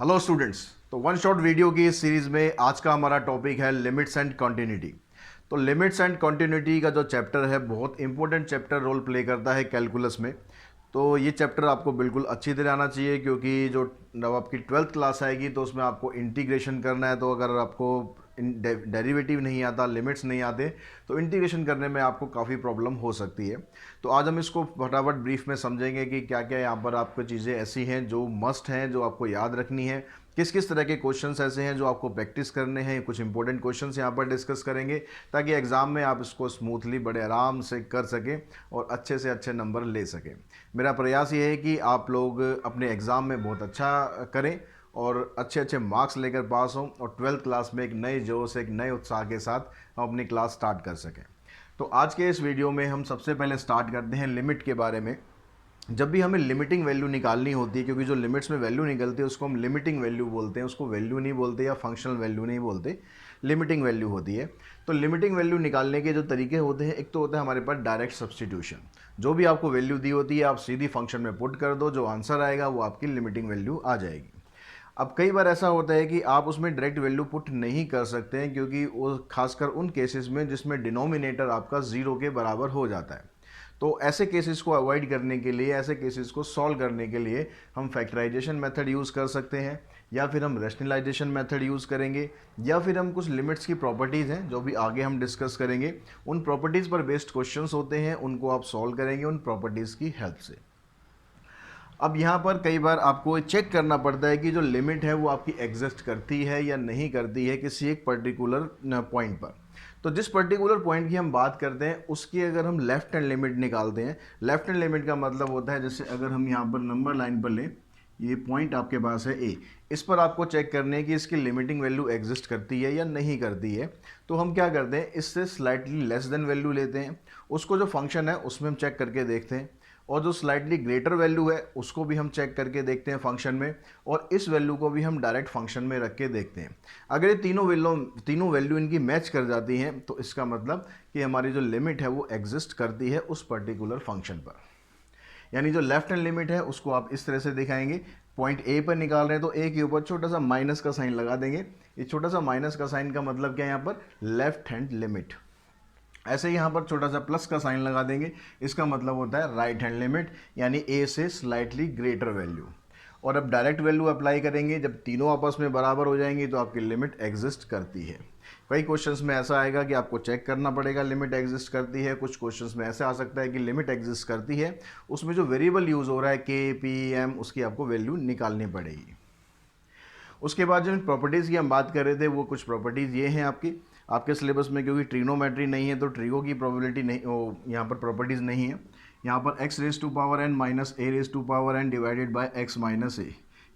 Hello students. तो one shot video की इस सीरीज़ में आज का हमारा टॉपिक है लिमिट्स एंड कंटिन्यूटी। तो लिमिट्स एंड कंटिन्यूटी का जो चैप्टर है बहुत इंपॉर्टेंट चैप्टर रोल प्ले करता है कैलकुलस में। तो ये चैप्टर आपको बिल्कुल अच्छी तरह आना चाहिए, क्योंकि जो जब आपकी 12th क्लास आएगी तो उसमें आपको इंटीग्रेशन करना है। तो अगर आपको डेरिवेटिव नहीं आता, लिमिट्स नहीं आते, तो इंटीग्रेशन करने में आपको काफ़ी प्रॉब्लम हो सकती है। तो आज हम इसको फटाफट ब्रीफ में समझेंगे कि क्या क्या यहाँ पर आपको चीज़ें ऐसी हैं जो मस्ट हैं, जो आपको याद रखनी है। किस किस तरह के क्वेश्चंस ऐसे हैं जो आपको प्रैक्टिस करने हैं। कुछ इंपॉर्टेंट क्वेश्चंस यहाँ पर डिस्कस करेंगे ताकि एग्ज़ाम में आप इसको स्मूथली बड़े आराम से कर सकें और अच्छे से अच्छे नंबर ले सकें। मेरा प्रयास ये है कि आप लोग अपने एग्ज़ाम में बहुत अच्छा करें और अच्छे अच्छे मार्क्स लेकर पास हों और 12th क्लास में एक नए जोश, एक नए उत्साह के साथ हम अपनी क्लास स्टार्ट कर सकें। तो आज के इस वीडियो में हम सबसे पहले स्टार्ट करते हैं लिमिट के बारे में। जब भी हमें लिमिटिंग वैल्यू निकालनी होती है, क्योंकि जो लिमिट्स में वैल्यू निकलती है उसको हम लिमिटिंग वैल्यू बोलते हैं, उसको वैल्यू नहीं बोलते या फंक्शनल वैल्यू नहीं बोलते, लिमिटिंग वैल्यू होती है। तो लिमिटिंग वैल्यू निकालने के जो तरीके होते हैं, एक तो होता है हमारे पास डायरेक्ट सब्सटीट्यूशन। जो भी आपको वैल्यू दी होती है आप सीधी फंक्शन में पुट कर दो, जो आंसर आएगा वो आपकी लिमिटिंग वैल्यू आ जाएगी। अब कई बार ऐसा होता है कि आप उसमें डायरेक्ट वैल्यू पुट नहीं कर सकते हैं, क्योंकि वो खासकर उन केसेस में जिसमें डिनोमिनेटर आपका ज़ीरो के बराबर हो जाता है। तो ऐसे केसेस को अवॉइड करने के लिए, ऐसे केसेस को सॉल्व करने के लिए हम फैक्टराइजेशन मेथड यूज़ कर सकते हैं, या फिर हम रैशनलाइजेशन मेथड यूज़ करेंगे, या फिर हम कुछ लिमिट्स की प्रॉपर्टीज़ हैं जो भी आगे हम डिस्कस करेंगे, उन प्रॉपर्टीज़ पर बेस्ड क्वेश्चंस होते हैं, उनको आप सॉल्व करेंगे उन प्रॉपर्टीज़ की हेल्प से। अब यहाँ पर कई बार आपको चेक करना पड़ता है कि जो लिमिट है वो आपकी एग्जिस्ट करती है या नहीं करती है किसी एक पर्टिकुलर पॉइंट पर। तो जिस पर्टिकुलर पॉइंट की हम बात करते हैं उसकी अगर हम लेफ्ट हैंड लिमिट निकालते हैं, लेफ्ट हैंड लिमिट का मतलब होता है, जैसे अगर हम यहाँ पर नंबर लाइन पर लें, ये पॉइंट आपके पास है ए, इस पर आपको चेक करने है कि इसकी लिमिटिंग वैल्यू एग्जिस्ट करती है या नहीं करती है। तो हम क्या करते हैं, इससे स्लाइटली लेस देन वैल्यू लेते हैं, उसको जो फंक्शन है उसमें हम चेक करके देखते हैं, और जो स्लाइटली ग्रेटर वैल्यू है उसको भी हम चेक करके देखते हैं फंक्शन में, और इस वैल्यू को भी हम डायरेक्ट फंक्शन में रख के देखते हैं। अगर ये तीनों वैल्यू इनकी मैच कर जाती हैं तो इसका मतलब कि हमारी जो लिमिट है वो एग्जिस्ट करती है उस पर्टिकुलर फंक्शन पर। यानी जो लेफ्ट हैंड लिमिट है उसको आप इस तरह से दिखाएंगे, पॉइंट ए पर निकाल रहे हैं तो ए के ऊपर छोटा सा माइनस का साइन लगा देंगे। ये छोटा सा माइनस का साइन का मतलब क्या है, यहाँ पर लेफ्ट हैंड लिमिट। ऐसे ही यहाँ पर छोटा सा प्लस का साइन लगा देंगे, इसका मतलब होता है राइट हैंड लिमिट, यानी ए से स्लाइटली ग्रेटर वैल्यू। और अब डायरेक्ट वैल्यू अप्लाई करेंगे, जब तीनों आपस में बराबर हो जाएंगी तो आपकी लिमिट एग्जिस्ट करती है। कई क्वेश्चंस में ऐसा आएगा कि आपको चेक करना पड़ेगा लिमिट एग्जिस्ट करती है, कुछ क्वेश्चंस में ऐसे आ सकता है कि लिमिट एग्जिस्ट करती है, उसमें जो वेरिएबल यूज़ हो रहा है के पी एम, उसकी आपको वैल्यू निकालनी पड़ेगी। उसके बाद जो प्रॉपर्टीज़ की हम बात कर रहे थे, वो कुछ प्रॉपर्टीज़ ये हैं आपके सिलेबस में, क्योंकि ट्रिग्नोमेट्री नहीं है तो ट्रिगो की प्रोबेबिलिटी नहीं, यहाँ पर प्रॉपर्टीज़ नहीं है। यहाँ पर x raise to power n minus a raise to power n divided by x minus a,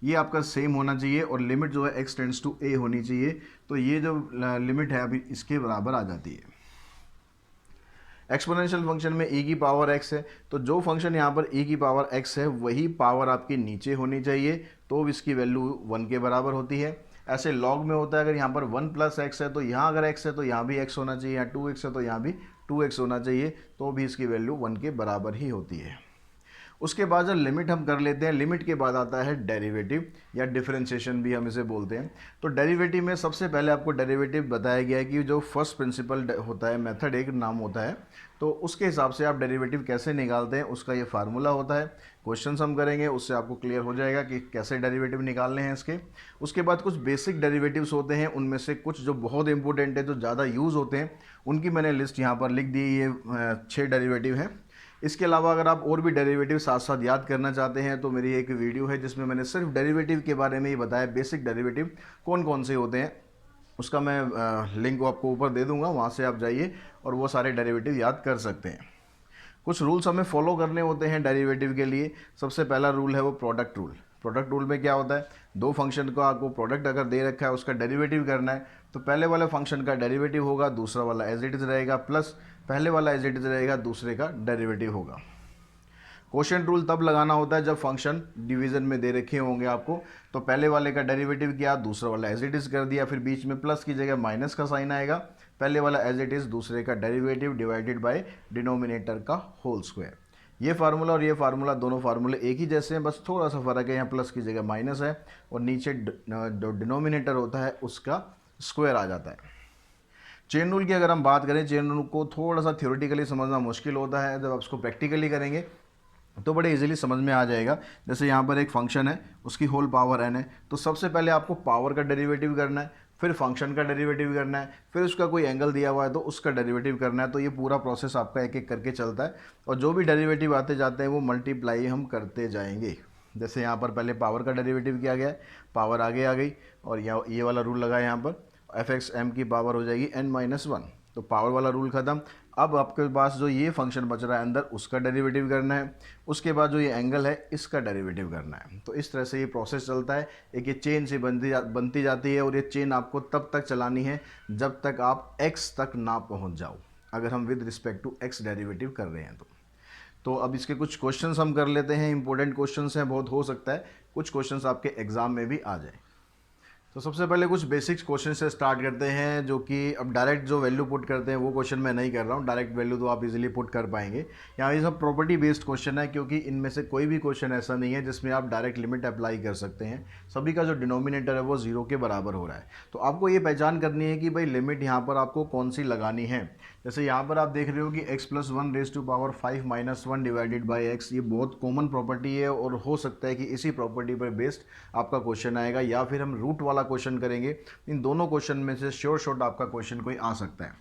ये आपका सेम होना चाहिए, और लिमिट जो है x टेंड्स टू a होनी चाहिए। तो ये जो लिमिट है अभी इसके बराबर आ जाती है। एक्सपोनेंशियल फंक्शन में e की पावर x है, तो जो फंक्शन यहाँ पर e की पावर x है वही पावर आपकी नीचे होनी चाहिए, तो इसकी वैल्यू 1 के बराबर होती है। ऐसे लॉग में होता है, अगर यहाँ पर 1 प्लस एक्स है तो यहाँ अगर x है तो यहाँ भी x होना चाहिए, यहाँ 2x है तो यहाँ भी 2x होना चाहिए, तो भी इसकी वैल्यू 1 के बराबर ही होती है। उसके बाद जब लिमिट हम कर लेते हैं, लिमिट के बाद आता है डेरिवेटिव या डिफरेंशिएशन भी हम इसे बोलते हैं। तो डेरिवेटिव में सबसे पहले आपको डेरिवेटिव बताया गया है कि जो फर्स्ट प्रिंसिपल होता है, मेथड एक नाम होता है, तो उसके हिसाब से आप डेरिवेटिव कैसे निकालते हैं उसका ये फार्मूला होता है। क्वेश्चंस हम करेंगे उससे आपको क्लियर हो जाएगा कि कैसे डेरिवेटिव निकालने हैं इसके। उसके बाद कुछ बेसिक डेरिवेटिव्स होते हैं, उनमें से कुछ जो बहुत इंपॉर्टेंट है, जो ज़्यादा यूज़ होते हैं, उनकी मैंने लिस्ट यहाँ पर लिख दी। ये 6 डेरिवेटिव हैं। इसके अलावा अगर आप और भी डेरिवेटिव साथ साथ याद करना चाहते हैं तो मेरी एक वीडियो है जिसमें मैंने सिर्फ डेरिवेटिव के बारे में ही बताया, बेसिक डेरिवेटिव कौन कौन से होते हैं। उसका मैं लिंक आपको ऊपर दे दूंगा, वहाँ से आप जाइए और वो सारे डेरिवेटिव याद कर सकते हैं। कुछ रूल्स हमें फॉलो करने होते हैं डेरिवेटिव के लिए। सबसे पहला रूल है वो प्रोडक्ट रूल। प्रोडक्ट रूल में क्या होता है, दो फंक्शन का आपको प्रोडक्ट अगर दे रखा है उसका डेरिवेटिव करना है, तो पहले वाले फंक्शन का डेरिवेटिव होगा, दूसरा वाला एज इट इज़ रहेगा, प्लस पहले वाला एज इट इज़ रहेगा, दूसरे का डेरिवेटिव होगा। क्वोशिएंट रूल तब लगाना होता है जब फंक्शन डिवीजन में दे रखे होंगे आपको, तो पहले वाले का डेरिवेटिव किया, दूसरा वाला एज इट इज़ कर दिया, फिर बीच में प्लस की जगह माइनस का साइन आएगा, पहले वाला एज इट इज़, दूसरे का डेरिवेटिव डिवाइडेड बाय डिनोमिनेटर का होल स्क्वायर। ये फार्मूला और ये फार्मूला दोनों फार्मूले एक ही जैसे हैं, बस थोड़ा सा फ़र्क है, यहाँ प्लस की जगह माइनस है और नीचे जो डिनोमिनेटर होता है उसका स्क्वायर आ जाता है। चेन रूल की अगर हम बात करें, चेन रूल को थोड़ा सा थ्योरेटिकली समझना मुश्किल होता है, जब आप उसको प्रैक्टिकली करेंगे तो बड़े इजीली समझ में आ जाएगा। जैसे यहाँ पर एक फंक्शन है, उसकी होल पावर n है, तो सबसे पहले आपको पावर का डेरिवेटिव करना है, फिर फंक्शन का डेरिवेटिव करना है, फिर उसका कोई एंगल दिया हुआ है तो उसका डेरिवेटिव करना है। तो ये पूरा प्रोसेस आपका एक एक करके चलता है और जो भी डेरिवेटिव आते जाते हैं वो मल्टीप्लाई हम करते जाएंगे। जैसे यहाँ पर पहले पावर का डेरिवेटिव किया गया है, पावर आगे आ गई और ये वाला रूल लगा है, यहाँ पर एफ एक्स एम की पावर हो जाएगी n-1, तो पावर वाला रूल ख़त्म। अब आपके पास जो ये फंक्शन बच रहा है अंदर, उसका डेरिवेटिव करना है, उसके बाद जो ये एंगल है इसका डेरिवेटिव करना है। तो इस तरह से ये प्रोसेस चलता है, एक ये चेन से बनती जाती है और ये चेन आपको तब तक चलानी है जब तक आप x तक ना पहुंच जाओ, अगर हम with respect to x derivative कर रहे हैं तो अब इसके कुछ क्वेश्चंस हम कर लेते हैं। इंपॉर्टेंट क्वेश्चंस हैं, बहुत हो सकता है कुछ क्वेश्चंस आपके एग्जाम में भी आ जाए। तो सबसे पहले कुछ बेसिक्स क्वेश्चन से स्टार्ट करते हैं, जो कि अब डायरेक्ट जो वैल्यू पुट करते हैं वो क्वेश्चन मैं नहीं कर रहा हूँ, डायरेक्ट वैल्यू तो आप इजीली पुट कर पाएंगे। यहाँ ये सब प्रॉपर्टी बेस्ड क्वेश्चन है, क्योंकि इनमें से कोई भी क्वेश्चन ऐसा नहीं है जिसमें आप डायरेक्ट लिमिट अप्लाई कर सकते हैं। सभी का जो डिनोमिनेटर है वो 0 के बराबर हो रहा है। तो आपको ये पहचान करनी है कि भाई लिमिट यहाँ पर आपको कौन सी लगानी है। जैसे यहाँ पर आप देख रहे हो कि x+1⁻5 - 1 डिवाइडेड बाई x, ये बहुत कॉमन प्रॉपर्टी है और हो सकता है कि इसी प्रॉपर्टी पर बेस्ड आपका क्वेश्चन आएगा, या फिर हम रूट वाला क्वेश्चन करेंगे। इन दोनों क्वेश्चन में से श्योर शॉट आपका क्वेश्चन कोई आ सकता है।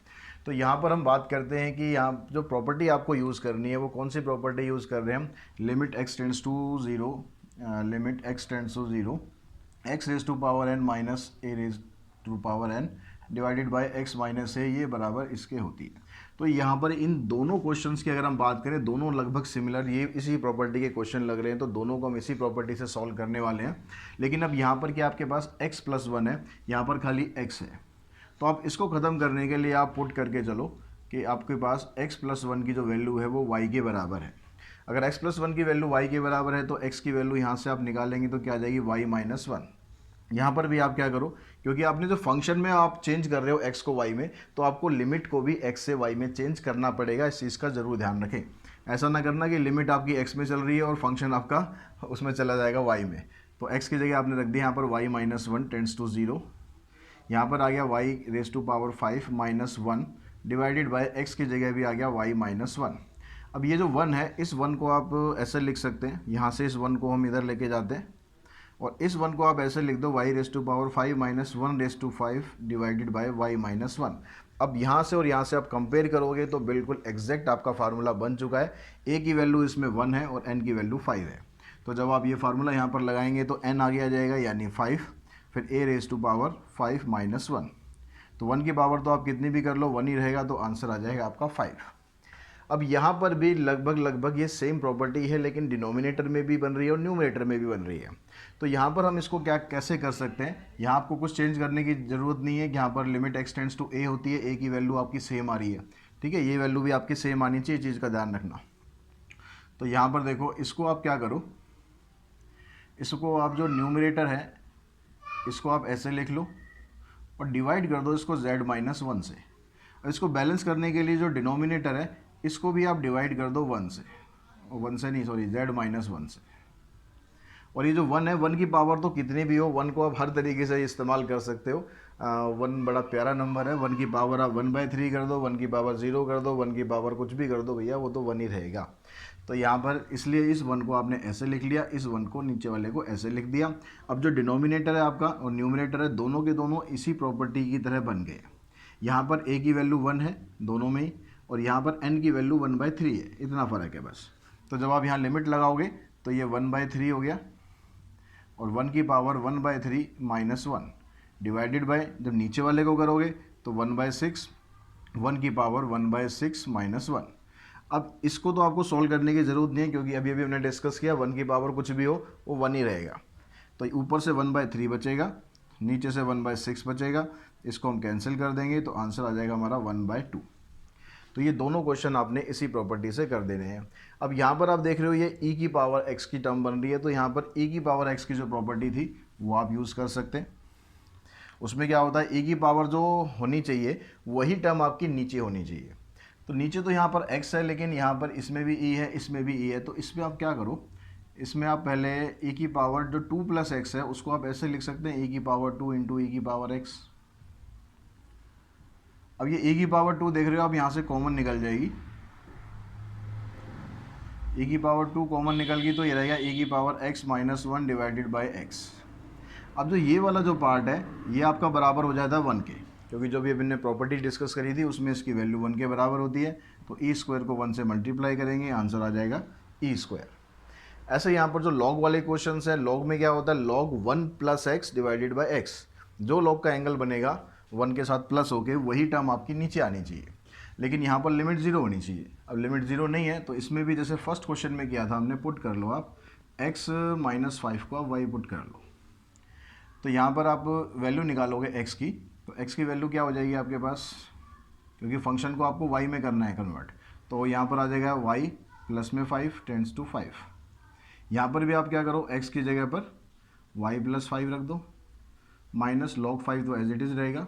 तो यहाँ पर हम बात करते हैं कि यहाँ जो प्रॉपर्टी आपको यूज़ करनी है वो कौन सी प्रॉपर्टी यूज़ कर रहे हैं हम। Limit x tends to 0, x⁻n - divided by x minus a, ये बराबर इसके होती है। तो यहाँ पर इन दोनों क्वेश्चंस की अगर हम बात करें, दोनों लगभग सिमिलर, ये इसी प्रॉपर्टी के क्वेश्चन लग रहे हैं, तो दोनों को हम इसी प्रॉपर्टी से सॉल्व करने वाले हैं। लेकिन अब यहाँ पर क्या आपके पास x+1 है, यहाँ पर खाली x है, तो आप इसको ख़त्म करने के लिए आप पुट करके चलो कि आपके पास x+1 की जो वैल्यू है वो y के बराबर है। अगर x+1 की वैल्यू y के बराबर है तो x की वैल्यू यहाँ से आप निकालेंगे तो क्या आ जाएगी, y-1। यहाँ पर भी आप क्या करो, क्योंकि आपने जो फंक्शन में आप चेंज कर रहे हो x को y में, तो आपको लिमिट को भी x से y में चेंज करना पड़ेगा। इस चीज़ का ज़रूर ध्यान रखें। ऐसा ना करना कि लिमिट आपकी x में चल रही है और फंक्शन आपका उसमें चला जाएगा y में। तो x की जगह आपने रख दिया यहाँ पर y-1 टेंड्स टू 0, यहाँ पर आ गया y⁵ -1 डिवाइडेड बाय x की जगह भी आ गया y-1। अब ये जो 1 है, इस 1 को आप ऐसे लिख सकते हैं, यहाँ से इस 1 को हम इधर लेके जाते हैं और इस 1 को आप ऐसे लिख दो y⁵ -1/5 डिवाइडेड बाय y-1। अब यहाँ से और यहाँ से आप कंपेयर करोगे तो बिल्कुल एग्जैक्ट आपका फार्मूला बन चुका है। a की वैल्यू इसमें 1 है और n की वैल्यू 5 है। तो जब आप ये फार्मूला यहाँ पर लगाएंगे तो n आगे आ जाएगा यानी 5, फिर a⁵ -1। तो 1 की पावर तो आप कितनी भी कर लो 1 ही रहेगा, तो आंसर आ जाएगा आपका 5। अब यहाँ पर भी लगभग ये सेम प्रॉपर्टी है, लेकिन डिनोमिनेटर में भी बन रही है और न्यूमरेटर में भी बन रही है। तो यहाँ पर हम इसको कैसे कर सकते हैं, यहाँ आपको कुछ चेंज करने की ज़रूरत नहीं है कि यहाँ पर limit x tends to a होती है, a की वैल्यू आपकी सेम आ रही है, ठीक है, ये वैल्यू भी आपकी सेम आनी चाहिए, चीज़ का ध्यान रखना। तो यहाँ पर देखो, इसको आप क्या करो, इसको आप जो न्यूमरेटर है इसको आप ऐसे लिख लो और डिवाइड कर दो इसको z-1 से। और इसको बैलेंस करने के लिए जो डिनोमिनेटर है इसको भी आप डिवाइड कर दो 1 से, z-1 से। और ये जो 1 है, 1 की पावर तो कितनी भी हो, 1 को आप हर तरीके से इस्तेमाल कर सकते हो। 1 बड़ा प्यारा नंबर है, 1 की पावर आप 1/3 कर दो, 1 की पावर 0 कर दो, 1 की पावर कुछ भी कर दो भैया, वो तो 1 ही रहेगा। तो यहाँ पर इसलिए इस 1 को आपने ऐसे लिख लिया, इस 1 को नीचे वाले को ऐसे लिख दिया। अब जो डिनोमिनेटर है आपका और न्यूमरेटर है, दोनों के दोनों इसी प्रॉपर्टी की तरह बन गए। यहाँ पर a की वैल्यू 1 है दोनों में ही, और यहाँ पर n की वैल्यू 1/3 है, इतना फ़र्क है बस। तो जब आप यहाँ लिमिट लगाओगे तो ये 1/3 हो गया और 1 की पावर 1/3 -1 डिवाइडेड बाय, जब नीचे वाले को करोगे तो 1/6, 1 की पावर 1/6 -1। अब इसको तो आपको सॉल्व करने की ज़रूरत नहीं है, क्योंकि अभी हमने डिस्कस किया 1 की पावर कुछ भी हो वो 1 ही रहेगा। तो ऊपर से 1/3 बचेगा, नीचे से 1/6 बचेगा, इसको हम कैंसिल कर देंगे तो आंसर आ जाएगा हमारा 1/2। तो ये दोनों क्वेश्चन आपने इसी प्रॉपर्टी से कर देने हैं। अब यहाँ पर आप देख रहे हो ये e की पावर x की टर्म बन रही है, तो यहाँ पर e की पावर x की जो प्रॉपर्टी थी वो आप यूज़ कर सकते हैं। उसमें क्या होता है, e की पावर जो होनी चाहिए वही टर्म आपकी नीचे होनी चाहिए। तो नीचे तो यहाँ पर x है, लेकिन यहाँ पर इसमें भी e है, इसमें भी e है। तो इसमें आप क्या करो, इसमें आप पहले e की पावर जो 2 + x है उसको आप ऐसे लिख सकते हैं, e की पावर 2 इंटू e की पावर x। अब ये e की पावर 2 देख रहे हो आप, यहाँ से कॉमन निकल जाएगी, e की पावर 2 कॉमन निकल गई तो ये रहेगा e की power x - 1 divided by x। अब जो ये वाला जो पार्ट है ये आपका बराबर हो जाता है 1 के, क्योंकि जो भी अभी हमने प्रॉपर्टी डिस्कस करी थी उसमें इसकी वैल्यू 1 के बराबर होती है। तो ई स्क्वायर को 1 से मल्टीप्लाई करेंगे, आंसर आ जाएगा ई स्क्वायर। ऐसे यहाँ पर जो लॉग वाले क्वेश्चन है, लॉग में क्या होता है, log 1 + x divided by x। जो लॉग का एंगल बनेगा 1 के साथ प्लस होके वही टर्म आपकी नीचे आनी चाहिए, लेकिन यहाँ पर लिमिट 0 होनी चाहिए। अब लिमिट 0 नहीं है तो इसमें भी जैसे फर्स्ट क्वेश्चन में किया था हमने, पुट कर लो आप x - 5 को आप y पुट कर लो। तो यहाँ पर आप वैल्यू निकालोगे x की, तो x की वैल्यू क्या हो जाएगी आपके पास, क्योंकि फंक्शन को आपको y में करना है कन्वर्ट, तो यहाँ पर आ जाएगा y + 5 टेंड्स टू 5। यहाँ पर भी आप क्या करो, x की जगह पर y + 5 रख दो, माइनस log 5 तो एज इट इज़ रहेगा,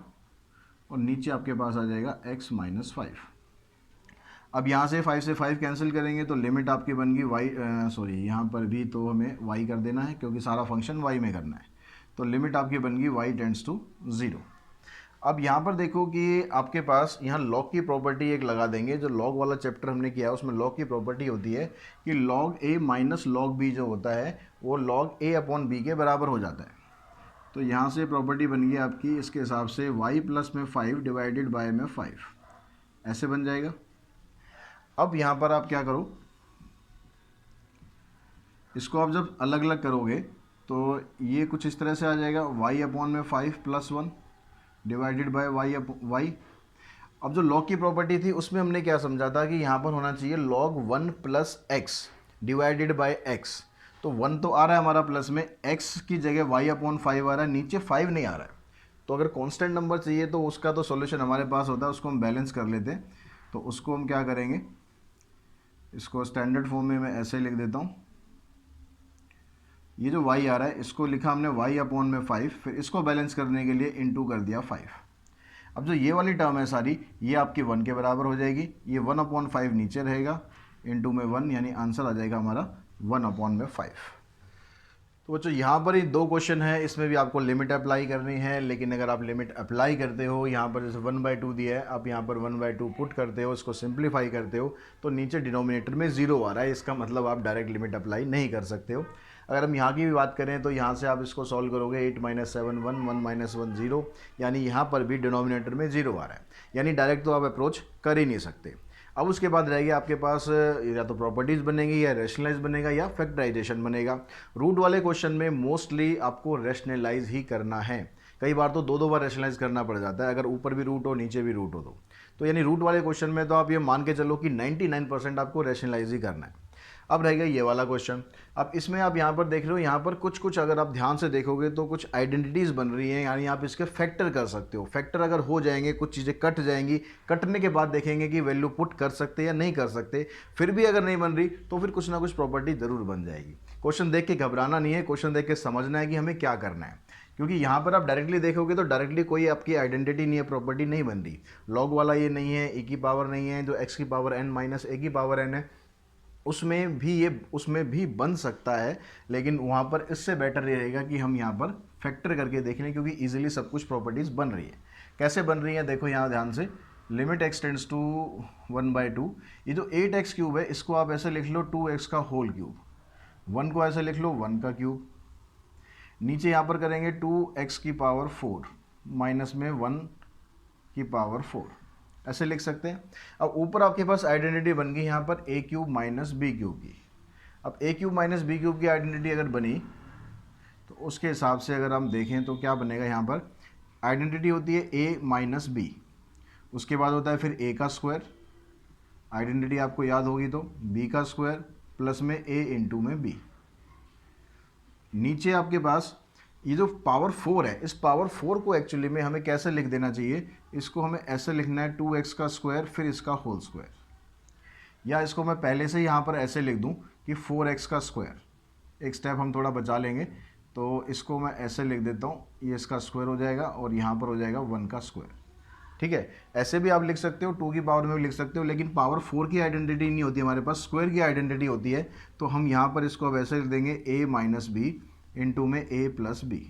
और नीचे आपके पास आ जाएगा x - 5। अब यहाँ से 5 से 5 कैंसिल करेंगे तो लिमिट आपकी बन गई y, यहाँ पर भी तो हमें y कर देना है क्योंकि सारा फंक्शन y में करना है। तो लिमिट आपकी बन गई y टेंड्स टू 0। अब यहाँ पर देखो कि आपके पास यहाँ लॉग की प्रॉपर्टी एक लगा देंगे। जो लॉग वाला चैप्टर हमने किया है उसमें लॉग की प्रॉपर्टी होती है कि log a - log b जो होता है वो log a/b के बराबर हो जाता है। तो यहाँ से प्रॉपर्टी बन गई आपकी इसके हिसाब से y + 5 डिवाइडेड बाय 5, ऐसे बन जाएगा। अब यहाँ पर आप क्या करो, इसको आप जब अलग अलग करोगे तो ये कुछ इस तरह से आ जाएगा, y/5 + 1 डिवाइडेड बाय y। अब जो लॉग की प्रॉपर्टी थी उसमें हमने क्या समझा था कि यहाँ पर होना चाहिए log 1 + x divided by x। तो 1 तो आ रहा है हमारा प्लस में, x की जगह y/5 आ रहा है, नीचे 5 नहीं आ रहा है। तो अगर कांस्टेंट नंबर चाहिए तो उसका तो सॉल्यूशन हमारे पास होता है, उसको हम बैलेंस कर लेते हैं। तो उसको हम क्या करेंगे, इसको स्टैंडर्ड फॉर्म में मैं ऐसे लिख देता हूँ। ये जो y आ रहा है इसको लिखा हमने y/5, फिर इसको बैलेंस करने के लिए इंटू कर दिया 5। अब जो ये वाली टर्म है सारी ये आपकी 1 के बराबर हो जाएगी, ये 1/5 नीचे रहेगा, इंटू में 1, यानी आंसर आ जाएगा हमारा 1/5। तो बच्चों यहाँ पर ही 2 क्वेश्चन है, इसमें भी आपको लिमिट अप्लाई करनी है। लेकिन अगर आप लिमिट अप्लाई करते हो, यहाँ पर जैसे 1/2 दिया है, आप यहाँ पर 1/2 पुट करते हो, इसको सिंप्लीफाई करते हो तो नीचे डिनोमिनेटर में 0 आ रहा है, इसका मतलब आप डायरेक्ट लिमिट अप्लाई नहीं कर सकते हो। अगर हम यहाँ की भी बात करें तो यहाँ से आप इसको सॉल्व करोगे, 8 - 7 1 1 - 1 0, यानी यहाँ पर भी डिनोमिनेटर में 0 आ रहा है, यानी डायरेक्ट तो आप अप्रोच कर ही नहीं सकते। अब उसके बाद रहेगी आपके पास या तो प्रॉपर्टीज़ बनेगी, या रैशनलाइज बनेगा, या फैक्टराइजेशन बनेगा। रूट वाले क्वेश्चन में मोस्टली आपको रैशनलाइज ही करना है, कई बार तो 2 बार रैशनलाइज करना पड़ जाता है, अगर ऊपर भी रूट हो नीचे भी रूट हो तो यानी रूट वाले क्वेश्चन में तो आप ये मान के चलो कि 99% आपको रैशनलाइज ही करना है। अब रहेगा ये वाला क्वेश्चन। अब इसमें आप यहाँ पर देख रहे हो, यहाँ पर कुछ अगर आप ध्यान से देखोगे तो कुछ आइडेंटिटीज़ बन रही हैं, यानी आप इसके फैक्टर कर सकते हो। फैक्टर अगर हो जाएंगे, कुछ चीज़ें कट जाएंगी, कटने के बाद देखेंगे कि वैल्यू पुट कर सकते या नहीं कर सकते। फिर भी अगर नहीं बन रही तो फिर कुछ ना कुछ प्रॉपर्टी ज़रूर बन जाएगी। क्वेश्चन देख के घबराना नहीं है, क्वेश्चन देख के समझना है कि हमें क्या करना है, क्योंकि यहाँ पर आप डायरेक्टली देखोगे तो डायरेक्टली कोई आपकी आइडेंटिटी नहीं है, प्रॉपर्टी नहीं बन रही। लॉग वाला ये नहीं है, e की पावर नहीं है, जो x की पावर n - a की पावर n है उसमें भी बन सकता है, लेकिन वहाँ पर इससे बेटर ये रहेगा कि हम यहाँ पर फैक्टर करके देख लें, क्योंकि इजीली सब कुछ प्रॉपर्टीज़ बन रही है। कैसे बन रही है देखो यहाँ ध्यान से, लिमिट x टेंड्स टू 1/2। ये जो 8x³ है इसको आप ऐसे लिख लो 2x का होल क्यूब, 1 को ऐसे लिख लो 1 का क्यूब, नीचे यहाँ पर करेंगे 2x की पावर 4 माइनस में 1 की पावर 4, ऐसे लिख सकते हैं। अब ऊपर आपके पास आइडेंटिटी बन गई यहाँ पर a³ - b³ की। अब a³ - b³ की आइडेंटिटी अगर बनी तो उसके हिसाब से अगर हम देखें तो क्या बनेगा, यहाँ पर आइडेंटिटी होती है a - b, उसके बाद होता है फिर a का स्क्वायर, आइडेंटिटी आपको याद होगी तो b का स्क्वायर प्लस में a इंटू में b। नीचे आपके पास ये जो पावर 4 है, इस पावर 4 को एक्चुअली में हमें कैसे लिख देना चाहिए, इसको हमें ऐसे लिखना है 2x का स्क्वायर फिर इसका होल स्क्वायर, या इसको मैं पहले से यहाँ पर ऐसे लिख दूँ कि 4x का स्क्वायर। एक स्टेप हम थोड़ा बचा लेंगे, तो इसको मैं ऐसे लिख देता हूँ, ये इसका स्क्वायर हो जाएगा और यहाँ पर हो जाएगा 1 का स्क्वायर। ठीक है, ऐसे भी आप लिख सकते हो, 2 की पावर में भी लिख सकते हो, लेकिन पावर 4 की आइडेंटिटी नहीं होती हमारे पास, स्क्वायर की आइडेंटिटी होती है। तो हम यहाँ पर इसको अब ऐसे लिख देंगे a माइनस बी इंटू में a प्लस बी।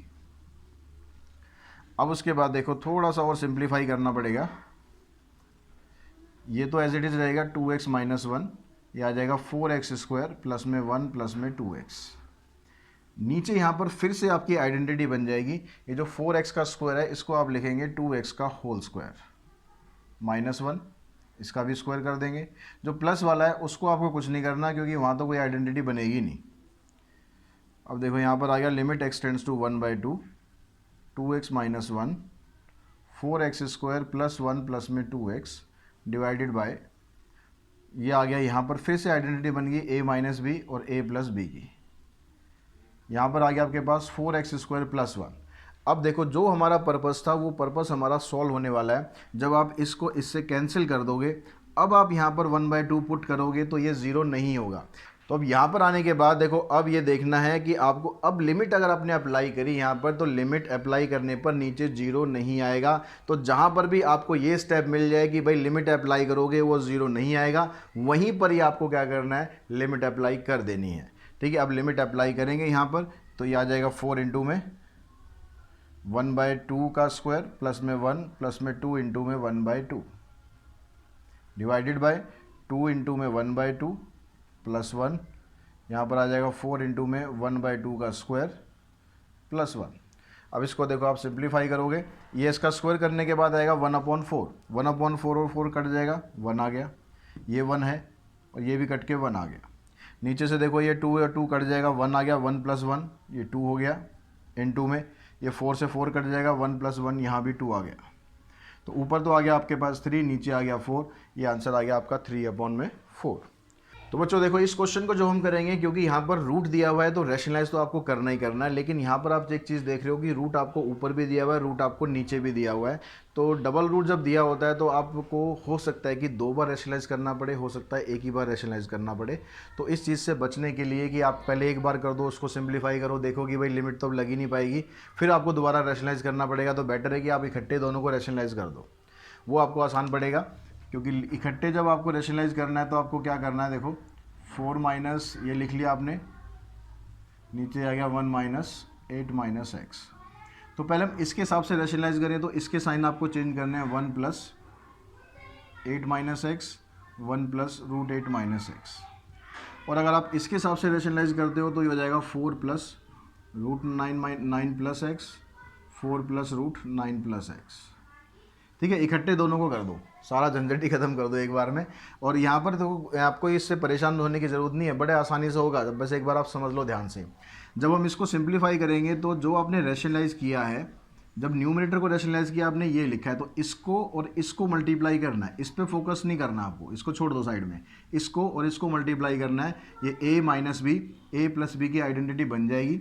अब उसके बाद देखो थोड़ा सा और सिंप्लीफाई करना पड़ेगा। ये तो एज इट इज़ रहेगा 2x माइनस 1, ये आ जाएगा 4x स्क्वायर प्लस में 1 प्लस में 2x। नीचे यहाँ पर फिर से आपकी आइडेंटिटी बन जाएगी, ये जो 4x का स्क्वायर है इसको आप लिखेंगे 2x का होल स्क्वायर माइनस 1, इसका भी स्क्वायर कर देंगे। जो प्लस वाला है उसको आपको कुछ नहीं करना, क्योंकि वहाँ तो कोई आइडेंटिटी बनेगी नहीं। अब देखो यहाँ पर आ गया limit x tends to 1/2, 2x minus 1, 4x square plus 1 plus में 2x डिवाइडेड बाय, ये आ गया यहाँ पर फिर से आइडेंटिटी बन गई a माइनस बी और a प्लस बी की। यहाँ पर आ गया आपके पास 4x स्क्वायर प्लस 1। अब देखो जो हमारा पर्पस था वो पर्पस हमारा सॉल्व होने वाला है। जब आप इसको इससे कैंसिल कर दोगे, अब आप यहाँ पर 1/2 पुट करोगे तो ये ज़ीरो नहीं होगा। तो अब यहाँ पर आने के बाद देखो अब ये देखना है कि आपको अब लिमिट अगर आपने अप्लाई करी यहाँ पर, तो लिमिट अप्लाई करने पर नीचे ज़ीरो नहीं आएगा। तो जहाँ पर भी आपको ये स्टेप मिल जाए कि भाई लिमिट अप्लाई करोगे वो ज़ीरो नहीं आएगा, वहीं पर ही आपको क्या करना है, लिमिट अप्लाई कर देनी है। ठीक है, अब लिमिट अप्लाई करेंगे यहाँ पर, तो ये आ जाएगा 4 इंटू में 1/2 का स्क्वायर प्लस में 1 प्लस में 2 इंटू में 1/2 डिवाइडेड बाय 2 इंटू में 1/2 प्लस 1, यहाँ पर आ जाएगा 4 इंटू में 1/2 का स्क्वायर प्लस 1। अब इसको देखो आप सिंप्लीफाई करोगे, ये इसका स्क्वायर करने के बाद आएगा 1/4, 1/4 और 4 कट जाएगा, 1 आ गया, ये 1 है और ये भी कट के 1 आ गया। नीचे से देखो ये 2 और 2 कट जाएगा, 1 आ गया, 1 प्लस 1 ये 2 हो गया, इनटू में ये 4 से 4 कट जाएगा, 1 प्लस 1 यहाँ भी 2 आ गया। तो ऊपर तो आ गया आपके पास 3, नीचे आ गया 4, ये आंसर आ गया आपका 3/4। तो बच्चों देखो इस क्वेश्चन को जो हम करेंगे, क्योंकि यहाँ पर रूट दिया हुआ है तो रैशनलाइज तो आपको करना ही करना है, लेकिन यहाँ पर आप एक चीज़ देख रहे हो कि रूट आपको ऊपर भी दिया हुआ है, रूट आपको नीचे भी दिया हुआ है। तो डबल रूट जब दिया होता है तो आपको हो सकता है कि 2 बार रैशनलाइज करना पड़े, हो सकता है एक ही बार रैशनलाइज करना पड़े। तो इस चीज़ से बचने के लिए कि आप पहले एक बार कर दो, उसको सिंप्लीफाई करो, देखो कि भाई लिमिट तो अब लग ही नहीं पाएगी, फिर आपको दोबारा रैशनलाइज करना पड़ेगा। तो बेटर है कि आप इकट्ठे दोनों को रैशनलाइज कर दो, वो आपको आसान पड़ेगा। क्योंकि इकट्ठे जब आपको रैशनलाइज करना है तो आपको क्या करना है, देखो 4 माइनस ये लिख लिया आपने, नीचे आ गया 1 माइनस 8 माइनस एक्स। तो पहले हम इसके हिसाब से रैशनलाइज करें तो इसके साइन आपको चेंज करने हैं, 1 plus 8 minus x, 1 plus root 8 minus x. और अगर आप इसके हिसाब से रैशनलाइज करते हो तो ये हो जाएगा 4 plus root 9 plus x, 4 plus root 9 plus x. ठीक है, इकट्ठे दोनों को कर दो, सारा झंझट ही खत्म कर दो एक बार में। और यहाँ पर तो आपको इससे परेशान होने की ज़रूरत नहीं है, बड़े आसानी से होगा, बस एक बार आप समझ लो ध्यान से। जब हम इसको सिंप्लीफाई करेंगे तो जो आपने रैशनलाइज किया है, जब न्यूमरेटर को रैशनलाइज किया आपने ये लिखा है, तो इसको और इसको मल्टीप्लाई करना है, इस पर फोकस नहीं करना आपको, इसको छोड़ दो साइड में, इसको और इसको मल्टीप्लाई करना है। ये a minus B, A plus B की आइडेंटिटी बन जाएगी।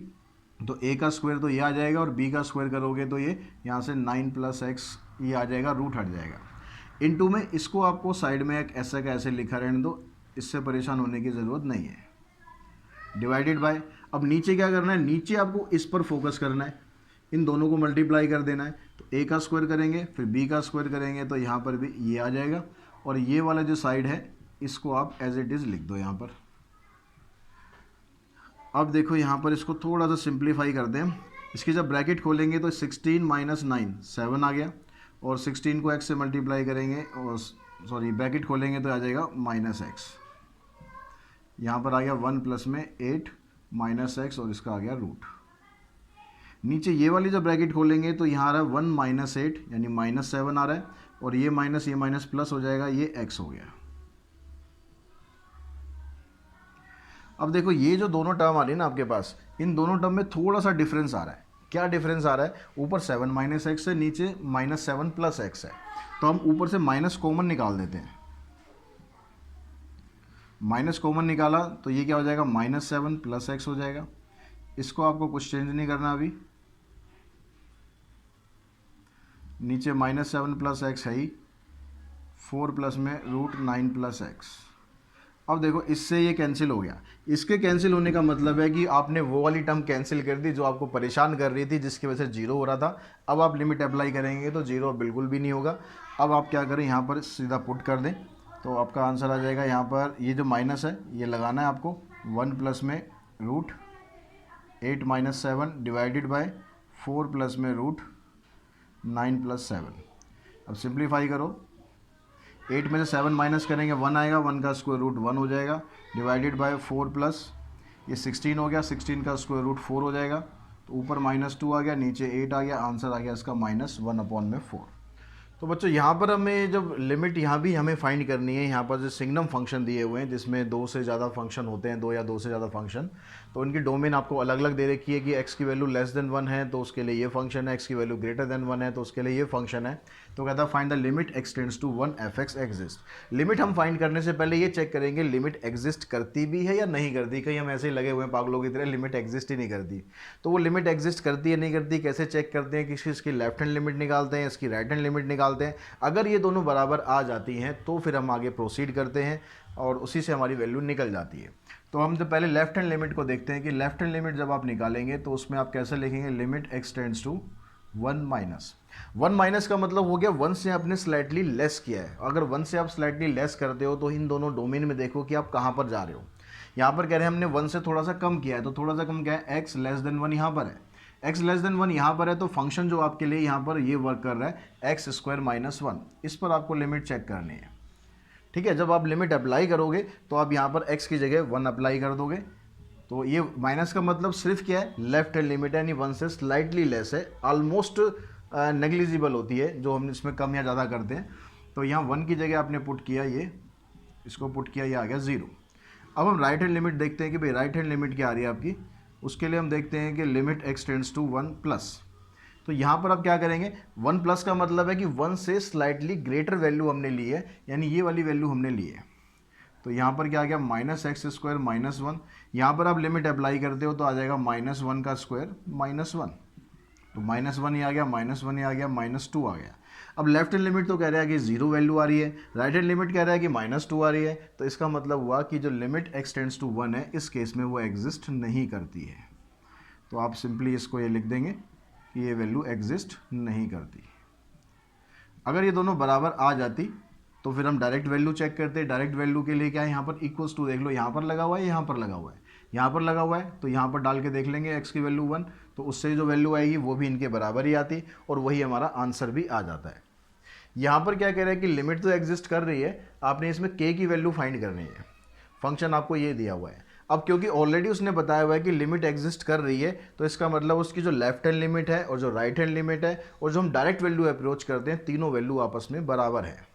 तो a का स्क्वायर तो ये आ जाएगा और b का स्क्वायर करोगे तो ये यहाँ से 9 प्लस एक्स ये आ जाएगा, रूट हट जाएगा। इनटू में इसको आपको साइड में एक ऐसा का ऐसे लिखा रहने दो, इससे परेशान होने की ज़रूरत नहीं है। डिवाइडेड बाय, अब नीचे क्या करना है, नीचे आपको इस पर फोकस करना है, इन दोनों को मल्टीप्लाई कर देना है। तो a का स्क्वायर करेंगे फिर b का स्क्वायर करेंगे तो यहाँ पर भी ये आ जाएगा, और ये वाला जो साइड है इसको आप एज इट इज़ लिख दो यहाँ पर। अब देखो यहाँ पर इसको थोड़ा सा सिंप्लीफाई कर दें, इसकी जब ब्रैकेट खोलेंगे तो 16 माइनस 9 7 आ गया, और 16 को x से मल्टीप्लाई करेंगे और सॉरी ब्रैकेट खोलेंगे तो आ जाएगा माइनस एक्स। यहाँ पर आ गया 1 प्लस में 8 माइनस एक्स और इसका आ गया रूट। नीचे ये वाली जब ब्रैकेट खोलेंगे तो यहाँ आ रहा है 1 माइनस 8 यानी माइनस 7 आ रहा है, और ये माइनस प्लस हो जाएगा, ये x हो गया। अब देखो ये जो दोनों टर्म आ रही है ना आपके पास, इन दोनों टर्म में थोड़ा सा डिफरेंस आ रहा है। क्या डिफरेंस आ रहा है, ऊपर 7 माइनस एक्स है, नीचे -7 प्लस एक्स है। तो हम ऊपर से माइनस कॉमन निकाल देते हैं, माइनस कॉमन निकाला तो ये क्या हो जाएगा, -7 प्लस एक्स हो जाएगा। इसको आपको कुछ चेंज नहीं करना अभी, नीचे -7 प्लस एक्स है ही, 4 प्लस में रूट 9 प्लस एक्स। अब देखो इससे ये कैंसिल हो गया, इसके कैंसिल होने का मतलब है कि आपने वो वाली टर्म कैंसिल कर दी जो आपको परेशान कर रही थी, जिसकी वजह से जीरो हो रहा था। अब आप लिमिट अप्लाई करेंगे तो जीरो बिल्कुल भी नहीं होगा। अब आप क्या करें, यहाँ पर सीधा पुट कर दें तो आपका आंसर आ जाएगा। यहाँ पर ये जो माइनस है ये लगाना है आपको, 1 प्लस में root 8 minus 7 divided by 4 plus में रूट 9 प्लस 7। अब सिंप्लीफाई करो, 8 में से 7 माइनस करेंगे 1 आएगा, 1 का स्क्वायर रूट 1 हो जाएगा, डिवाइडेड बाय 4 प्लस ये 16 हो गया, 16 का स्क्वायर रूट 4 हो जाएगा, तो ऊपर -2 आ गया, नीचे 8 आ गया, आंसर आ गया इसका -1/4। तो बच्चों यहाँ पर हमें जब लिमिट यहाँ भी हमें फाइंड करनी है, यहाँ पर जो सिग्नम फंक्शन दिए हुए हैं जिसमें 2 से ज़्यादा फंक्शन होते हैं, 2 या 2 से ज़्यादा फंक्शन, तो उनकी डोमेन आपको अलग अलग दे रखी है कि x की वैल्यू लेस देन 1 है तो उसके लिए ये फंक्शन है, x की वैल्यू ग्रेटर देन 1 है तो उसके लिए ये फंक्शन है। तो कहता है find the limit x tends to 1 f(x) exist. Limit हम फाइंड करने से पहले ये चेक करेंगे लिमिट एग्जिस्ट करती भी है या नहीं करती। कहीं हम ऐसे ही लगे हुए हैं पागलों की तरह लिमिट एग्जिस्ट ही नहीं करती। तो वो लिमिट एग्जिस्ट करती है नहीं करती कैसे चेक करते हैं, किसी इसकी लेफ्ट हैंड लिमिट निकालते हैं, इसकी राइट हैंड लिमिट निकालते हैं। अगर ये दोनों बराबर आ जाती हैं तो फिर हम आगे प्रोसीड करते हैं और उसी से हमारी वैल्यू निकल जाती है। तो हम तो पहले लेफ्ट हैंड लिमिट को देखते हैं कि लेफ्ट हैंड लिमिट जब आप निकालेंगे तो उसमें आप कैसे लिखेंगे, limit x tends to 1 minus. 1 minus का मतलब हो गया 1 से आपने स्लाइटली लेस किया है। अगर 1 से आप स्लाइटली लेस करते हो तो इन दोनों डोमेन में देखो कि आप कहाँ पर जा रहे हो। यहाँ पर कह रहे हैं हमने 1 से थोड़ा सा कम किया है, तो थोड़ा सा कम क्या है, x लेस देन 1 यहाँ पर है। x लेस देन 1 यहाँ पर है तो फंक्शन जो आपके लिए यहाँ पर ये वर्क कर रहा है एक्स स्क्वायर माइनस 1, इस पर आपको लिमिट चेक करनी है। ठीक है, जब आप लिमिट अप्लाई करोगे तो आप यहाँ पर x की जगह 1 अप्लाई कर दोगे। तो ये माइनस का मतलब सिर्फ क्या है, लेफ्ट हैंड लिमिट है, यानी 1 से स्लाइटली लेस है, ऑलमोस्ट नेग्लिजिबल होती है जो हम इसमें कम या ज़्यादा करते हैं। तो यहाँ 1 की जगह आपने पुट किया, ये इसको पुट किया, ये आ गया 0। अब हम राइट हैंड लिमिट देखते हैं कि भाई राइट हैंड लिमिट क्या आ रही है आपकी। उसके लिए हम देखते हैं कि limit x tends to 1 plus. तो यहाँ पर आप क्या करेंगे, 1 प्लस का मतलब है कि 1 से स्लाइटली ग्रेटर वैल्यू हमने ली है, यानी ये वाली वैल्यू हमने ली है। तो यहाँ पर क्या आ गया, -x² -1। यहाँ पर आप लिमिट अप्लाई करते हो तो आ जाएगा -1 का स्क्वायर -1। तो -1 ही आ गया, -1 ही आ गया, -2 आ गया। अब लेफ्ट हैंड लिमिट तो कह रहा है कि 0 वैल्यू आ रही है, राइट हैंड लिमिट कह रहा है कि -2 आ रही है। तो इसका मतलब हुआ कि जो लिमिट x टेंड्स टू 1 है इस केस में वो एग्जिस्ट नहीं करती है। तो आप सिंपली इसको ये लिख देंगे कि ये वैल्यू एग्जिस्ट नहीं करती। अगर ये दोनों बराबर आ जाती तो फिर हम डायरेक्ट वैल्यू चेक करते हैं। डायरेक्ट वैल्यू के लिए क्या है, यहाँ पर इक्वल्स टू देख लो, यहाँ पर लगा हुआ है, यहाँ पर लगा हुआ है, यहाँ पर लगा हुआ है, तो यहाँ पर डाल के देख लेंगे x की वैल्यू 1, तो उससे जो वैल्यू आएगी वो भी इनके बराबर ही आती और वही हमारा आंसर भी आ जाता है। यहाँ पर क्या कह रहा है कि लिमिट तो एग्जिस्ट कर रही है, आपने इसमें k की वैल्यू फाइंड करनी है। फंक्शन आपको ये दिया हुआ है। अब क्योंकि ऑलरेडी उसने बताया हुआ है कि लिमिट एग्जिस्ट कर रही है, तो इसका मतलब उसकी जो लेफ्ट हैंड लिमिट है और जो राइट हैंड लिमिट है और जो हम डायरेक्ट वैल्यू अप्रोच करते हैं, तीनों वैल्यू आपस में बराबर है।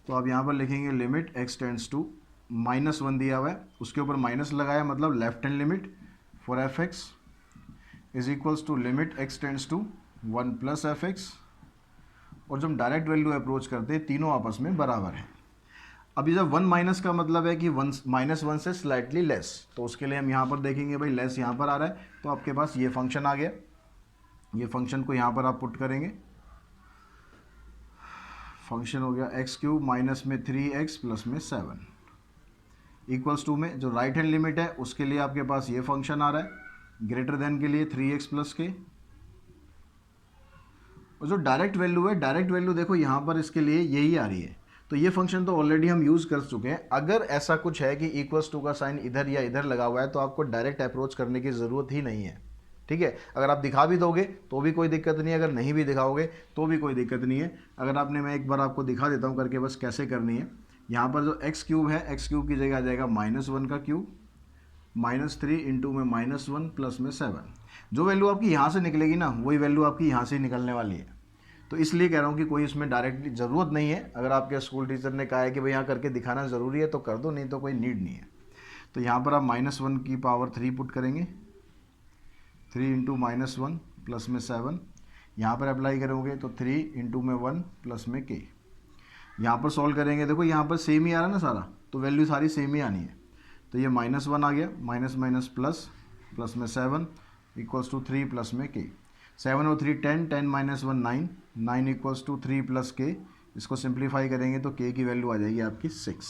तो आप यहाँ पर लिखेंगे लिमिट x टेंड्स टू -1 दिया हुआ है, उसके ऊपर माइनस लगाया, मतलब left hand limit for f(x) is equals to limit x tends to 1 plus f(x), और जब हम डायरेक्ट वैल्यू अप्रोच करते हैं तीनों आपस में बराबर हैं। अभी जब 1 माइनस का मतलब है कि -1 से स्लाइटली लेस, तो उसके लिए हम यहाँ पर देखेंगे भाई लेस यहाँ पर आ रहा है, तो आपके पास ये फंक्शन आ गया। ये फंक्शन को यहाँ पर आप पुट करेंगे, फंक्शन हो गया x³ माइनस में 3x प्लस में 7 इक्वल्स टू में जो राइट हैंड लिमिट है उसके लिए आपके पास ये फंक्शन आ रहा है, ग्रेटर देन के लिए 3x प्लस के, और जो डायरेक्ट वैल्यू है, डायरेक्ट वैल्यू देखो यहाँ पर इसके लिए यही आ रही है। तो ये फंक्शन तो ऑलरेडी हम यूज़ कर चुके हैं। अगर ऐसा कुछ है कि इक्वल्स टू का साइन इधर या इधर लगा हुआ है तो आपको डायरेक्ट अप्रोच करने की ज़रूरत ही नहीं है। ठीक है, अगर आप दिखा भी दोगे तो भी कोई दिक्कत नहीं है, अगर नहीं भी दिखाओगे तो भी कोई दिक्कत नहीं है। अगर आपने, मैं एक बार आपको दिखा देता हूँ करके बस कैसे करनी है। यहाँ पर जो x³ है, x³ की जगह आ जाएगा -1 का क्यूब, -3 इंटू में -1 प्लस में 7। जो वैल्यू आपकी यहाँ से निकलेगी ना वही वैल्यू आपकी यहाँ से निकलने वाली है। तो इसलिए कह रहा हूँ कि कोई इसमें डायरेक्टली ज़रूरत नहीं है। अगर आपके स्कूल टीचर ने कहा है कि भाई यहाँ करके दिखाना ज़रूरी है तो कर दो, नहीं तो कोई नीड नहीं है। तो यहाँ पर आप -1 की पावर 3 पुट करेंगे, 3 इंटू -1 प्लस में 7, यहाँ पर अप्लाई करोगे तो 3 इंटू में 1 प्लस में k। यहाँ पर सॉल्व करेंगे, देखो यहाँ पर सेम ही आ रहा है ना सारा, तो वैल्यू सारी सेम ही आनी है। तो ये -1 आ गया, माइनस माइनस प्लस, प्लस में 7 इक्वल्स टू 3 प्लस में k। 7 और 3 10, 10 minus 1 9, 9 equals to 3 plus k। इसको सिंप्लीफाई करेंगे तो k की वैल्यू आ जाएगी आपकी 6।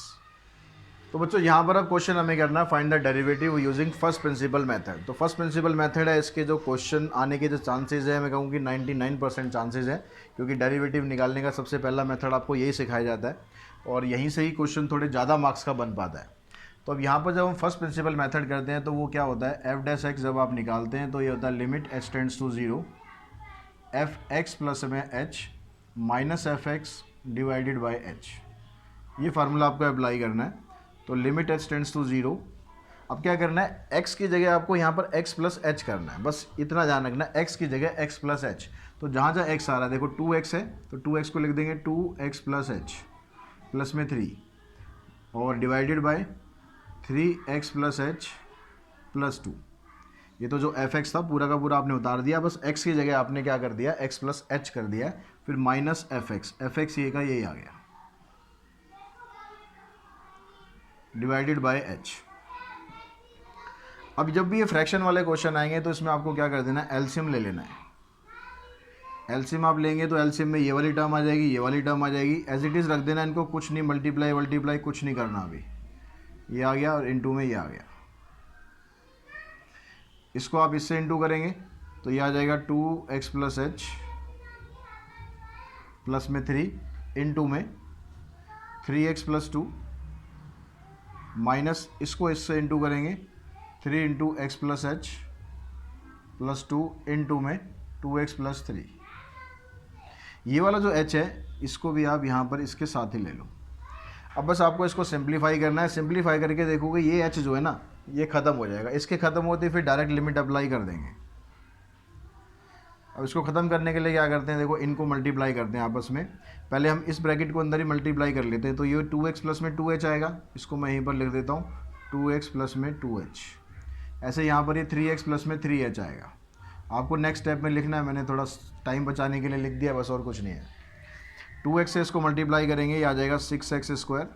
तो बच्चों यहाँ पर अब क्वेश्चन हमें करना है find the derivative using first principle method. तो फर्स्ट प्रिंसिपल मेथड है, इसके जो क्वेश्चन आने के जो चांसेस है मैं कहूँ कि 99% चांसेस है, क्योंकि डेरिवेटिव निकालने का सबसे पहला मेथड आपको यही सिखाया जाता है और यहीं से ही क्वेश्चन थोड़े ज़्यादा मार्क्स का बन पाता है। तो अब यहाँ पर जब हम फर्स्ट प्रिंसिपल मेथड करते हैं तो वो क्या होता है, एफ डैश एक्स जब आप निकालते हैं तो ये होता है limit H tends to 0 F X plus में H minus F X divided by H. ये फार्मूला आपको अप्लाई करना है। तो लिमिट एच टेंड्स टू 0, अब क्या करना है, x की जगह आपको यहाँ पर x प्लस एच करना है, बस इतना ध्यान रखना है, x की जगह x प्लस एच। तो जहाँ जहाँ x आ रहा है देखो 2x है तो 2x को लिख देंगे 2x प्लस एच प्लस में 3 और divided by 3x plus H plus 2। ये तो जो fx था पूरा का पूरा आपने उतार दिया, बस x की जगह आपने क्या कर दिया, x प्लस एच कर दिया, फिर माइनस fx ये का यही आ गया डिवाइडेड बाय h। अब जब भी ये फ्रैक्शन वाले क्वेश्चन आएंगे तो इसमें आपको क्या कर देना है, एलसीएम ले लेना है। एलसीएम आप लेंगे तो एलसीएम में ये वाली टर्म आ जाएगी, ये वाली टर्म आ जाएगी, एज इट इज़ रख देना, इनको कुछ नहीं मल्टीप्लाई कुछ नहीं करना। अभी ये आ गया और इनटू में ये आ गया, इसको आप इससे इनटू करेंगे तो ये आ जाएगा 2x प्लस एच प्लस में 3 इनटू में 3x प्लस 2 माइनस इसको इससे इनटू करेंगे 3 into x plus H plus 2 into में 2x प्लस 3। ये वाला जो h है इसको भी आप यहाँ पर इसके साथ ही ले लो। अब बस आपको इसको सिंप्लीफाई करना है, सिंप्लीफाई करके देखोगे ये h जो है ना ये ख़त्म हो जाएगा, इसके ख़त्म होते फिर डायरेक्ट लिमिट अप्लाई कर देंगे। अब इसको ख़त्म करने के लिए क्या करते हैं, देखो इनको मल्टीप्लाई करते हैं आपस में। पहले हम इस ब्रैकेट को अंदर ही मल्टीप्लाई कर लेते हैं, तो ये 2x प्लस में 2h आएगा, इसको मैं यहीं पर लिख देता हूँ 2x प्लस में 2h। ऐसे यहाँ पर ये 3x प्लस में 3h आएगा। आपको नेक्स्ट स्टेप में लिखना है, मैंने थोड़ा टाइम बचाने के लिए लिख दिया बस, और कुछ नहीं है। 2x से इसको मल्टीप्लाई करेंगे, ये आ जाएगा 6x स्क्वायर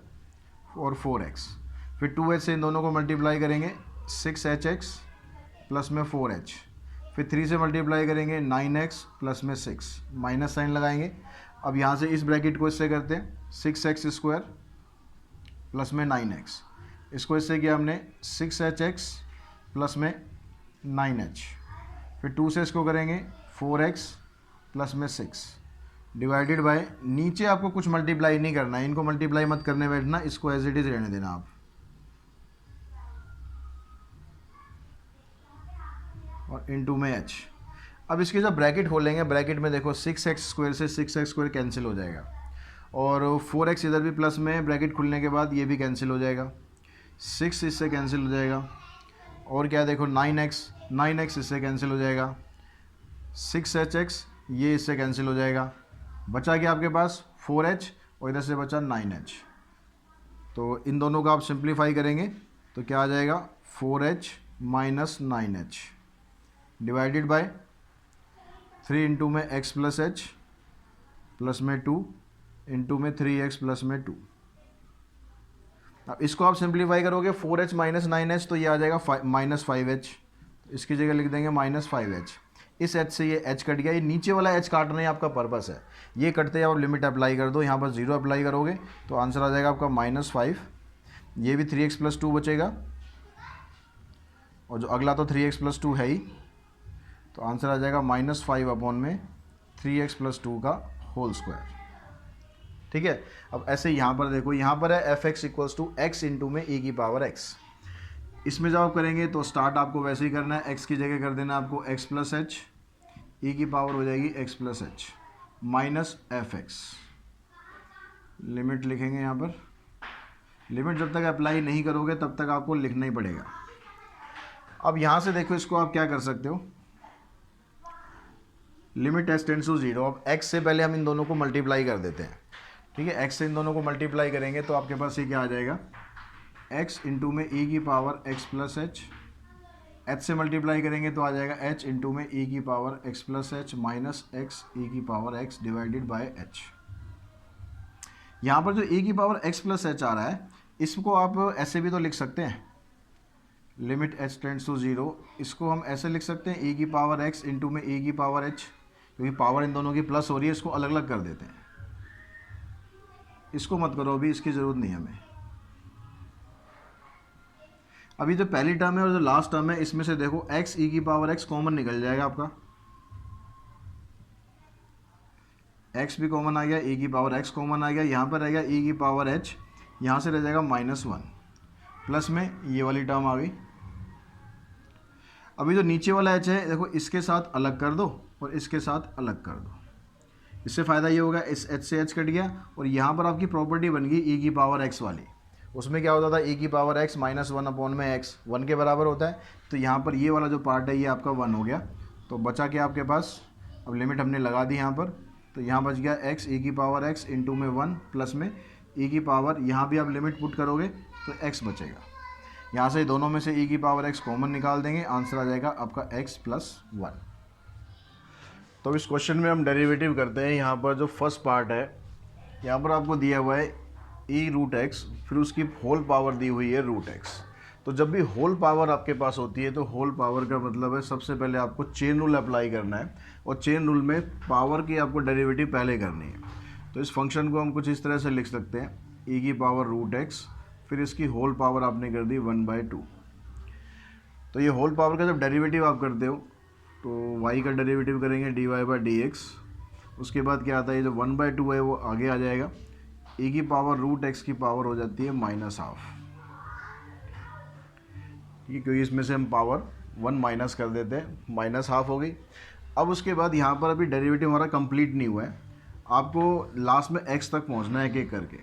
और 4x। फिर 2h से इन दोनों को मल्टीप्लाई करेंगे 6hx प्लस में 4h। फिर 3 से मल्टीप्लाई करेंगे 9x प्लस में 6, माइनस साइन लगाएंगे। अब यहाँ से इस ब्रैकेट को इससे करते हैं 6x स्क्वायर प्लस में 9x, इसको इससे किया हमने 6hx प्लस में 9h। फिर 2 से इसको करेंगे 4x प्लस में 6 डिवाइडेड बाय, नीचे आपको कुछ मल्टीप्लाई नहीं करना है, इनको मल्टीप्लाई मत करने बैठना, इसको एज इट इज़ रहने देना आप। और इनटू में h। अब इसके जब ब्रैकेट खोलेंगे, ब्रैकेट में देखो 6x स्क्वायर से 6x स्क्वायर कैंसिल हो जाएगा और 4x इधर भी प्लस में, ब्रैकेट खुलने के बाद ये भी कैंसिल हो जाएगा, 6 इससे कैंसिल हो जाएगा और क्या देखो 9x इससे कैंसिल हो जाएगा, 6hx ये इससे कैंसिल हो जाएगा, बचा क्या आपके पास 4h और इधर से बचा 9h। तो इन दोनों का आप सिंप्लीफाई करेंगे तो क्या आ जाएगा 4h minus 9h divided by 3 into में x प्लस एच प्लस में 2 इंटू में 3x प्लस में 2। अब इसको आप सिंप्लीफाई करोगे 4h माइनस 9h तो ये आ जाएगा माइनस 5h, इसकी जगह लिख देंगे माइनस 5h। इस h से ये h कट गया, ये नीचे वाला h काटना ही आपका पर्पस है। ये कटते आप लिमिट अप्लाई कर दो, यहाँ पर 0 अप्लाई करोगे तो आंसर आ जाएगा आपका -5। ये भी 3x प्लस 2 बचेगा और जो अगला तो 3x प्लस 2 है ही, तो आंसर आ जाएगा -5 अपॉन में 3x प्लस 2 का होल स्क्वायर। ठीक है। अब ऐसे यहाँ पर देखो, यहाँ पर है fx equals to x into में e की पावर x। इसमें जब आप करेंगे तो स्टार्ट आपको वैसे ही करना है, x की जगह कर देना आपको x प्लस एच, ई की पावर हो जाएगी x plus H minus fx। Limit लिखेंगे यहाँ पर, लिमिट जब तक अप्लाई नहीं करोगे तब तक आपको लिखना ही पड़ेगा। अब यहाँ से देखो इसको आप क्या कर सकते हो, लिमिट x टेंड्स टू 0। अब x से पहले हम इन दोनों को मल्टीप्लाई कर देते हैं। ठीक है, x से इन दोनों को मल्टीप्लाई करेंगे तो आपके पास ये क्या आ जाएगा, x इंटू में e की power x plus H, h से मल्टीप्लाई करेंगे तो आ जाएगा h इंटू में e की power x plus H minus x e की power x divided by h। यहाँ पर जो e की पावर x प्लस एच आ रहा है, इसको आप ऐसे भी तो लिख सकते हैं, लिमिट h टेंड्स टू 0। इसको हम ऐसे लिख सकते हैं e की पावर x इंटू में e की पावर h, क्योंकि पावर इन दोनों की प्लस हो रही है, इसको अलग अलग कर देते हैं। इसको मत करो अभी, इसकी ज़रूरत नहीं है हमें। अभी जो पहली टर्म है और जो लास्ट टर्म है इसमें से देखो एक्स ई की पावर एक्स कॉमन निकल जाएगा आपका, एक्स भी कॉमन आ गया, ई की पावर एक्स कॉमन आ गया, यहाँ पर रहेगा ई की पावर एच, यहाँ से रह जाएगा -1 प्लस में ये वाली टर्म आ गई। अभी जो नीचे वाला एच है देखो इसके साथ अलग कर दो और इसके साथ अलग कर दो, इससे फ़ायदा ये होगा इस एच से एच कट गया और यहाँ पर आपकी प्रॉपर्टी बन गई ई की पावर एक्स वाली। उसमें क्या होता था ई की पावर एक्स -1 में एक्स 1 के बराबर होता है, तो यहाँ पर ये वाला जो पार्ट है ये आपका 1 हो गया। तो बचा क्या आपके पास, अब लिमिट हमने लगा दी यहाँ पर, तो यहाँ बच गया एक्स ई की पावर एक्स इंटू में 1 प्लस में ई की पावर, यहाँ भी आप लिमिट पुट करोगे तो एक्स बचेगा। यहाँ से दोनों में से ई की पावर एक्स कॉमन निकाल देंगे, आंसर आ जाएगा आपका एक्स + 1। तो इस क्वेश्चन में हम डेरिवेटिव करते हैं। यहाँ पर जो फर्स्ट पार्ट है यहाँ पर आपको दिया हुआ है e√x, फिर उसकी होल पावर दी हुई है √x। तो जब भी होल पावर आपके पास होती है तो होल पावर का मतलब है सबसे पहले आपको चेन रूल अप्लाई करना है और चेन रूल में पावर की आपको डेरिवेटिव पहले करनी है। तो इस फंक्शन को हम कुछ इस तरह से लिख सकते हैं e की पावर √x, फिर इसकी होल पावर आपने कर दी 1/2। तो ये होल पावर का जब डेरिवेटिव आप करते हो तो y का डेरिवेटिव करेंगे dy/dx, उसके बाद क्या आता है, ये जो 1/2 है वो आगे आ जाएगा, e की पावर √x की पावर हो जाती है -1/2, ठीक है, क्योंकि इसमें से हम पावर 1 माइनस कर देते हैं, -1/2 हो गई। अब उसके बाद यहाँ पर अभी डेरिवेटिव हमारा कंप्लीट नहीं हुआ है, आपको लास्ट में x तक पहुँचना है एक एक करके।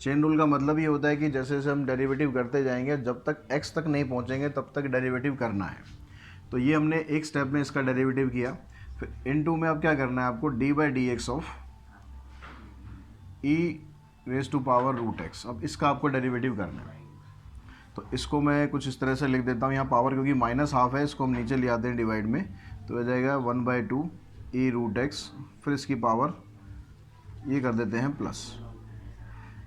चेन रूल का मतलब ये होता है कि जैसे जैसे हम डेरिवेटिव करते जाएंगे जब तक x तक नहीं पहुँचेंगे तब तक डेरिवेटिव करना है। तो ये हमने एक स्टेप में इसका डेरिवेटिव किया, फिर इन टू में अब क्या करना है आपको d/dx ऑफ e⁻√x, अब इसका आपको डेरिवेटिव करना है। तो इसको मैं कुछ इस तरह से लिख देता हूँ, यहाँ पावर क्योंकि -1/2 है इसको हम नीचे ले आते हैं डिवाइड में, तो हो जाएगा 1/2 e√x, फिर इसकी पावर ये कर देते हैं प्लस।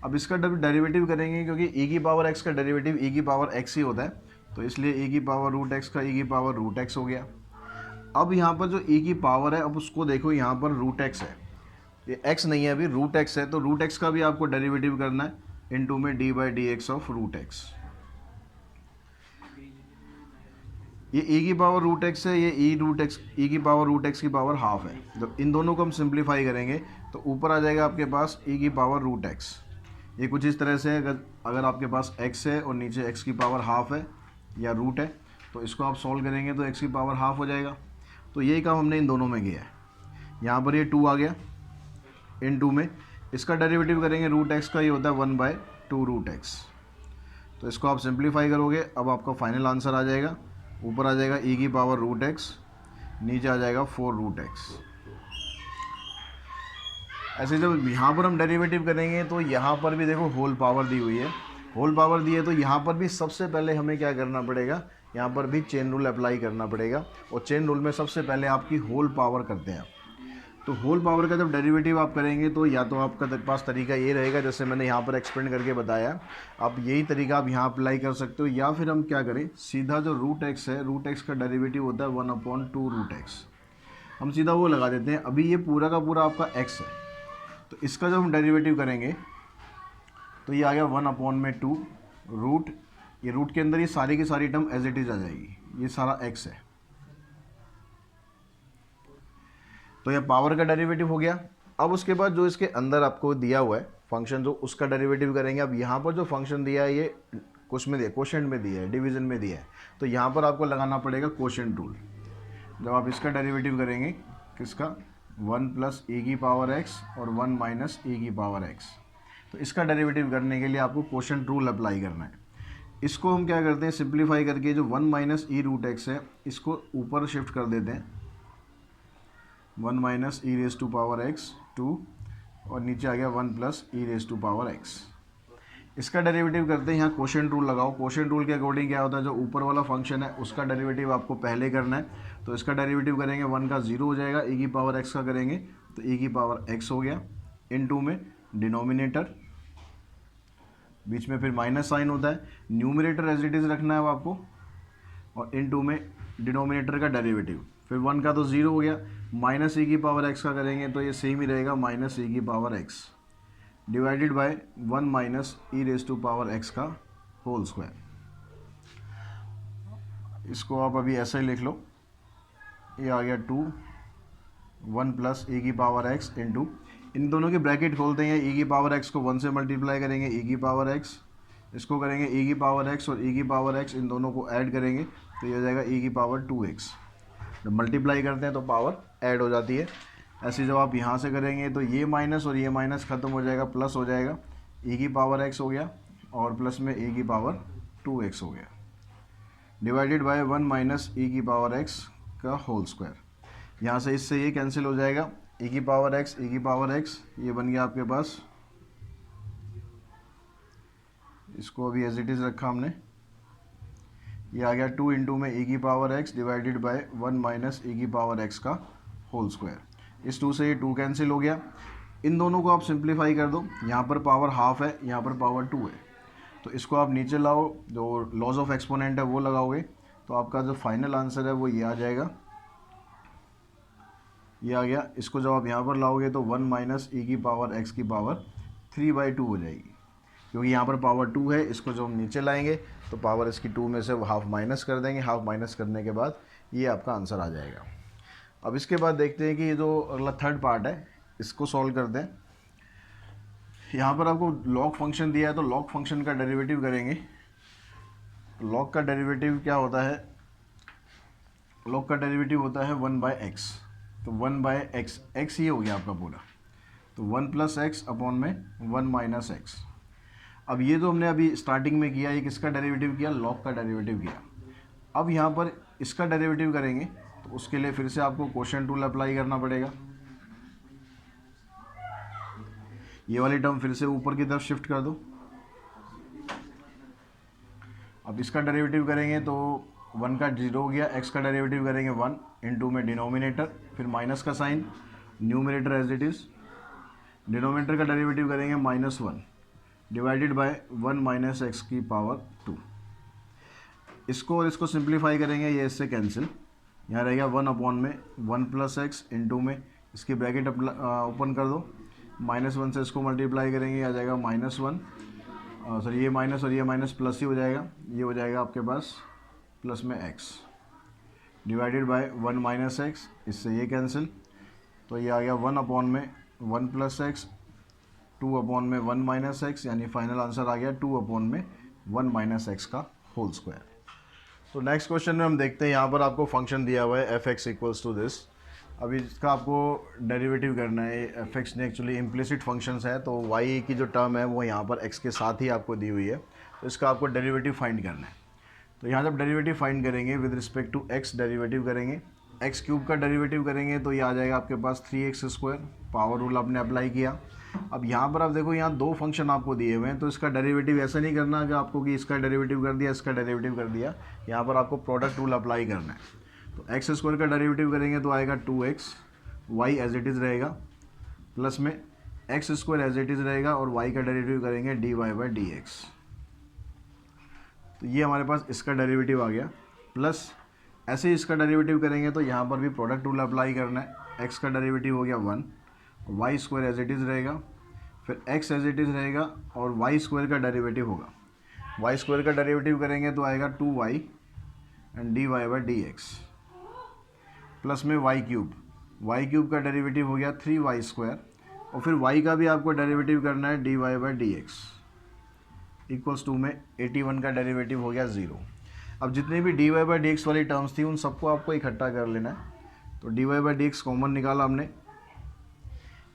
अब इसका डेरिवेटिव करेंगे क्योंकि e की पावर x का डेरिवेटिव e की पावर x ही होता है, तो इसलिए e की पावर √x का e की पावर √x हो गया। अब यहाँ पर जो e की पावर है अब उसको देखो, यहाँ पर √x है, ये x नहीं है अभी, √x है, तो √x का भी आपको डेरिवेटिव करना है इनटू में d/dx ऑफ √x। ये e की पावर √x है, ये e की पावर √x की पावर ½ है। जब इन दोनों को हम सिंप्लीफाई करेंगे तो ऊपर आ जाएगा आपके पास e की पावर √x। ये कुछ इस तरह से अगर आपके पास x है और नीचे x की पावर ½ है या रूट है, तो इसको आप सॉल्व करेंगे तो x की पावर ½ हो जाएगा। तो यही काम हमने इन दोनों में किया है। यहाँ पर ये 2 आ गया, इन 2 में इसका डेरिवेटिव करेंगे √x का, ये होता है 1/2 √x। तो इसको आप सिंप्लीफाई करोगे, अब आपका फाइनल आंसर आ जाएगा, ऊपर आ जाएगा e की पावर √x, नीचे आ जाएगा 4 √x। ऐसे जब यहाँ पर हम डेरिवेटिव करेंगे तो यहाँ पर भी देखो होल पावर दी हुई है, होल पावर दी है, तो यहाँ पर भी सबसे पहले हमें क्या करना पड़ेगा, यहाँ पर भी चेन रूल अप्लाई करना पड़ेगा। और चेन रूल में सबसे पहले आपकी होल पावर करते हैं। तो होल पावर का जब डेरिवेटिव आप करेंगे तो या तो आपका पास तरीका ये रहेगा जैसे मैंने यहाँ पर एक्सप्लेन करके बताया, आप यही तरीका आप यहाँ अप्लाई कर सकते हो, या फिर हम क्या करें, सीधा जो √x है, √x का डेरिवेटिव होता है 1/2 √x, हम सीधा वो लगा देते हैं। अभी ये पूरा का पूरा आपका x है, तो इसका जब हम डेरिवेटिव करेंगे तो ये आ गया 1/2 रूट, ये रूट के अंदर ये सारी की सारी टर्म एज इट इज आ जाएगी, ये सारा x है, तो ये पावर का डेरिवेटिव हो गया। अब उसके बाद जो इसके अंदर आपको दिया हुआ है फंक्शन, जो उसका डेरिवेटिव करेंगे। अब यहाँ पर जो फंक्शन दिया है ये क्वोशिएंट में दिया है, डिवीजन में दिया है, तो यहाँ पर आपको लगाना पड़ेगा क्वोशिएंट रूल। जब आप इसका डेरिवेटिव करेंगे किसका, 1 + e की पावर x और 1 - e की पावर x, तो इसका डेरिवेटिव करने के लिए आपको क्वोशिएंट रूल अप्लाई करना है। इसको हम क्या करते हैं, सिंप्लीफाई करके जो 1 - e√x है इसको ऊपर शिफ्ट कर देते हैं, 1 - e⁻x 2 और नीचे आ गया 1 + e⁻x। इसका डेरिवेटिव करते हैं, यहाँ क्वोशिएंट रूल लगाओ। क्वोशिएंट रूल के अकॉर्डिंग क्या होता है, जो ऊपर वाला फंक्शन है उसका डेरिवेटिव आपको पहले करना है, तो इसका डेरिवेटिव करेंगे 1 का 0 हो जाएगा, e की पावर x का करेंगे तो e की पावर x हो गया, इन 2 में डिनोमिनेटर, बीच में फिर माइनस साइन होता है, न्यूमरेटर एज इट इज़ रखना है अब आपको, और इन 2 में डिनोमिनेटर का डेरिवेटिव, फिर 1 का तो 0 हो गया, -e की पावर x का करेंगे तो ये सेम ही रहेगा, -e की power x divided by 1 - e⁻x का होल स्क्वायर। इसको आप अभी ऐसे ही लिख लो, ये आ गया 2 1 प्लस e की पावर x इंटू, इन दोनों की ब्रैकेट खोलते हैं, e की पावर x को 1 से मल्टीप्लाई करेंगे, e की पावर x, इसको करेंगे e की पावर x और e की पावर x, इन दोनों को ऐड करेंगे तो ये हो जाएगा e की पावर 2x। जब मल्टीप्लाई करते हैं तो पावर ऐड हो जाती है। ऐसे जब आप यहाँ से करेंगे तो ये माइनस और ये माइनस ख़त्म हो जाएगा, प्लस हो जाएगा, e की पावर x हो गया और प्लस में e की पावर 2x हो गया, डिवाइडेड बाय 1 माइनस e की पावर x का होल स्क्वायर। यहाँ से इससे ये कैंसिल हो जाएगा, e की पावर x, e की पावर x, ये बन गया आपके पास, इसको अभी एज इट इज़ रखा हमने, ये आ गया 2 इंटू में e की power x divided by 1 minus e की पावर x का होल स्क्वायर। इस 2 से ये 2 कैंसिल हो गया। इन दोनों को आप सिंप्लीफाई कर दो, यहाँ पर पावर हाफ है, यहाँ पर पावर 2 है, तो इसको आप नीचे लाओ, जो लॉज ऑफ एक्सपोनेंट है वो लगाओगे तो आपका जो फाइनल आंसर है वो ये आ जाएगा, ये आ गया। इसको जब आप यहाँ पर लाओगे तो 1 माइनस e की पावर x की पावर 3/2 हो जाएगी, क्योंकि यहाँ पर पावर 2 है। इसको जब हम नीचे लाएंगे तो पावर इसकी 2 में से हाफ माइनस कर देंगे, हाफ माइनस करने के बाद ये आपका आंसर आ जाएगा। अब इसके बाद देखते हैं कि ये जो अगला थर्ड पार्ट है इसको सॉल्व करते हैं। यहाँ पर आपको लॉग फंक्शन दिया है तो लॉग फंक्शन का डेरिवेटिव करेंगे। लॉग का डेरिवेटिव क्या होता है, लॉग का डेरिवेटिव होता है 1/x, तो 1/x, x ये हो गया आपका पूरा, तो 1 प्लस एक्स अपॉन में 1 माइनस एक्स। अब ये जो हमने अभी स्टार्टिंग में किया, ये किसका डेरिवेटिव किया, लॉग का डेरिवेटिव किया। अब यहाँ पर इसका डेरिवेटिव करेंगे तो उसके लिए फिर से आपको क्वोशिएंट रूल अप्लाई करना पड़ेगा। ये वाली टर्म फिर से ऊपर की तरफ शिफ्ट कर दो। अब इसका डेरिवेटिव करेंगे तो 1 का 0 हो गया, x का डेरिवेटिव करेंगे 1 इंटू में डिनोमिनेटर, फिर माइनस का sign, numerator as it is, denominator का डेरिवेटिव करेंगे -1 डिवाइडेड बाय 1 माइनस एक्स की पावर 2। इसको और इसको सिंप्लीफाई करेंगे, ये इससे कैंसिल, यहाँ रहेगा 1 अपॉन में 1 प्लस एक्स इंटू में इसकी ब्रैकेट ओपन कर दो, -1 से इसको मल्टीप्लाई करेंगे, आ जाएगा -1, सर ये माइनस और ये माइनस प्लस ही हो जाएगा, ये हो जाएगा आपके पास प्लस में x divided by 1 minus x, इससे ये कैंसिल, तो ये आ गया 1 अपॉन में 1 प्लस एक्स, 2 अपॉन में 1 माइनस एक्स, यानी फाइनल आंसर आ गया 2 अपॉन में 1 माइनस एक्स का होल स्क्वायर। तो नेक्स्ट क्वेश्चन में हम देखते हैं, यहाँ पर आपको फंक्शन दिया हुआ है f(x) इक्वल्स टू दिस। अभी इसका आपको डेरिवेटिव करना है। f(x) ने एक्चुअली इम्प्लिसिट फंक्शंस है, तो y की जो टर्म है वो यहाँ पर x के साथ ही आपको दी हुई है, तो इसका आपको डेरिवेटिव फाइंड करना है। तो यहाँ जब डेरिवेटिव फाइंड करेंगे with respect to x derivative करेंगे, x क्यूब का डेरिवेटिव करेंगे तो ये आ जाएगा आपके पास 3x², पावर रूल आपने अप्लाई किया। अब यहाँ पर आप देखो, यहाँ दो फंक्शन आपको दिए हुए हैं, तो इसका डेरिवेटिव ऐसा नहीं करना कि आपको कि इसका डेरिवेटिव कर दिया, इसका डेरिवेटिव कर दिया, यहाँ पर आपको प्रोडक्ट रूल अप्लाई करना है। तो x² का डेरिवेटिव करेंगे तो आएगा 2x, y as it is रहेगा, प्लस में x² एज इट इज़ रहेगा और y का डेरिवेटिव करेंगे dy/dx। तो ये हमारे पास इसका डेरिवेटिव आ गया, प्लस ऐसे ही इसका डेरिवेटिव करेंगे तो यहाँ पर भी प्रोडक्ट रूल अप्लाई करना है। x का डेरिवेटिव हो गया 1, y² एज इट इज़ रहेगा, फिर x एज इट इज़ रहेगा और y² का डेरिवेटिव होगा, y² का डेरिवेटिव करेंगे तो आएगा 2y एंड dy/dx, प्लस में y क्यूब का डेरिवेटिव हो गया 3y² और फिर y का भी आपको डेरिवेटिव करना है dy/dx इक्वल्स टू में 81 का डेरिवेटिव हो गया 0। अब जितने भी dy/dx वाली टर्म्स थी उन सबको आपको इकट्ठा कर लेना है। तो dy/dx कॉमन निकाला हमने,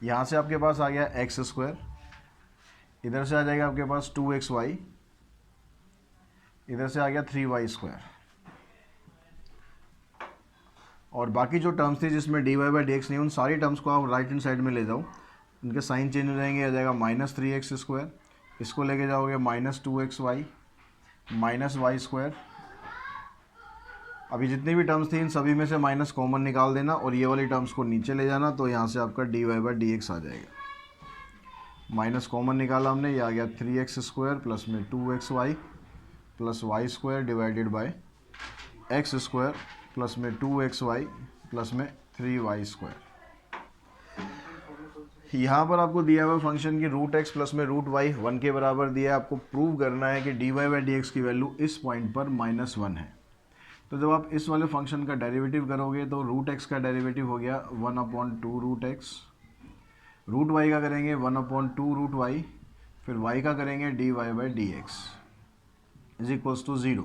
यहाँ से आपके पास आ गया x², इधर से आ जाएगा आपके पास 2xy, इधर से आ गया 3y², और बाकी जो टर्म्स थी जिसमें dy/dx नहीं, उन सारी टर्म्स को आप राइट हैंड साइड में ले जाओ, उनके साइन चेंज हो जाएंगे, आ जाएगा -3x², इसको लेके जाओगे -2xy -y²। अभी जितनी भी टर्म्स थी इन सभी में से माइनस कॉमन निकाल देना और ये वाली टर्म्स को नीचे ले जाना, तो यहाँ से आपका dy/dx आ जाएगा। माइनस कॉमन निकाला हमने, ये आ गया 3x² प्लस में 2xy plus y² divided by x² plus में 2xy प्लस में 3y²। यहाँ पर आपको दिया हुआ फंक्शन की √x प्लस में √y 1 के बराबर दिया है। आपको प्रूव करना है कि dy/dx की वैल्यू इस पॉइंट पर -1 है। तो जब आप इस वाले फंक्शन का डेरिवेटिव करोगे तो रूट एक्स का डेरिवेटिव हो गया 1/2 रूट एक्स, रूट वाई का करेंगे 1/2 रूट वाई, फिर वाई का करेंगे d y by d x is equals to 0।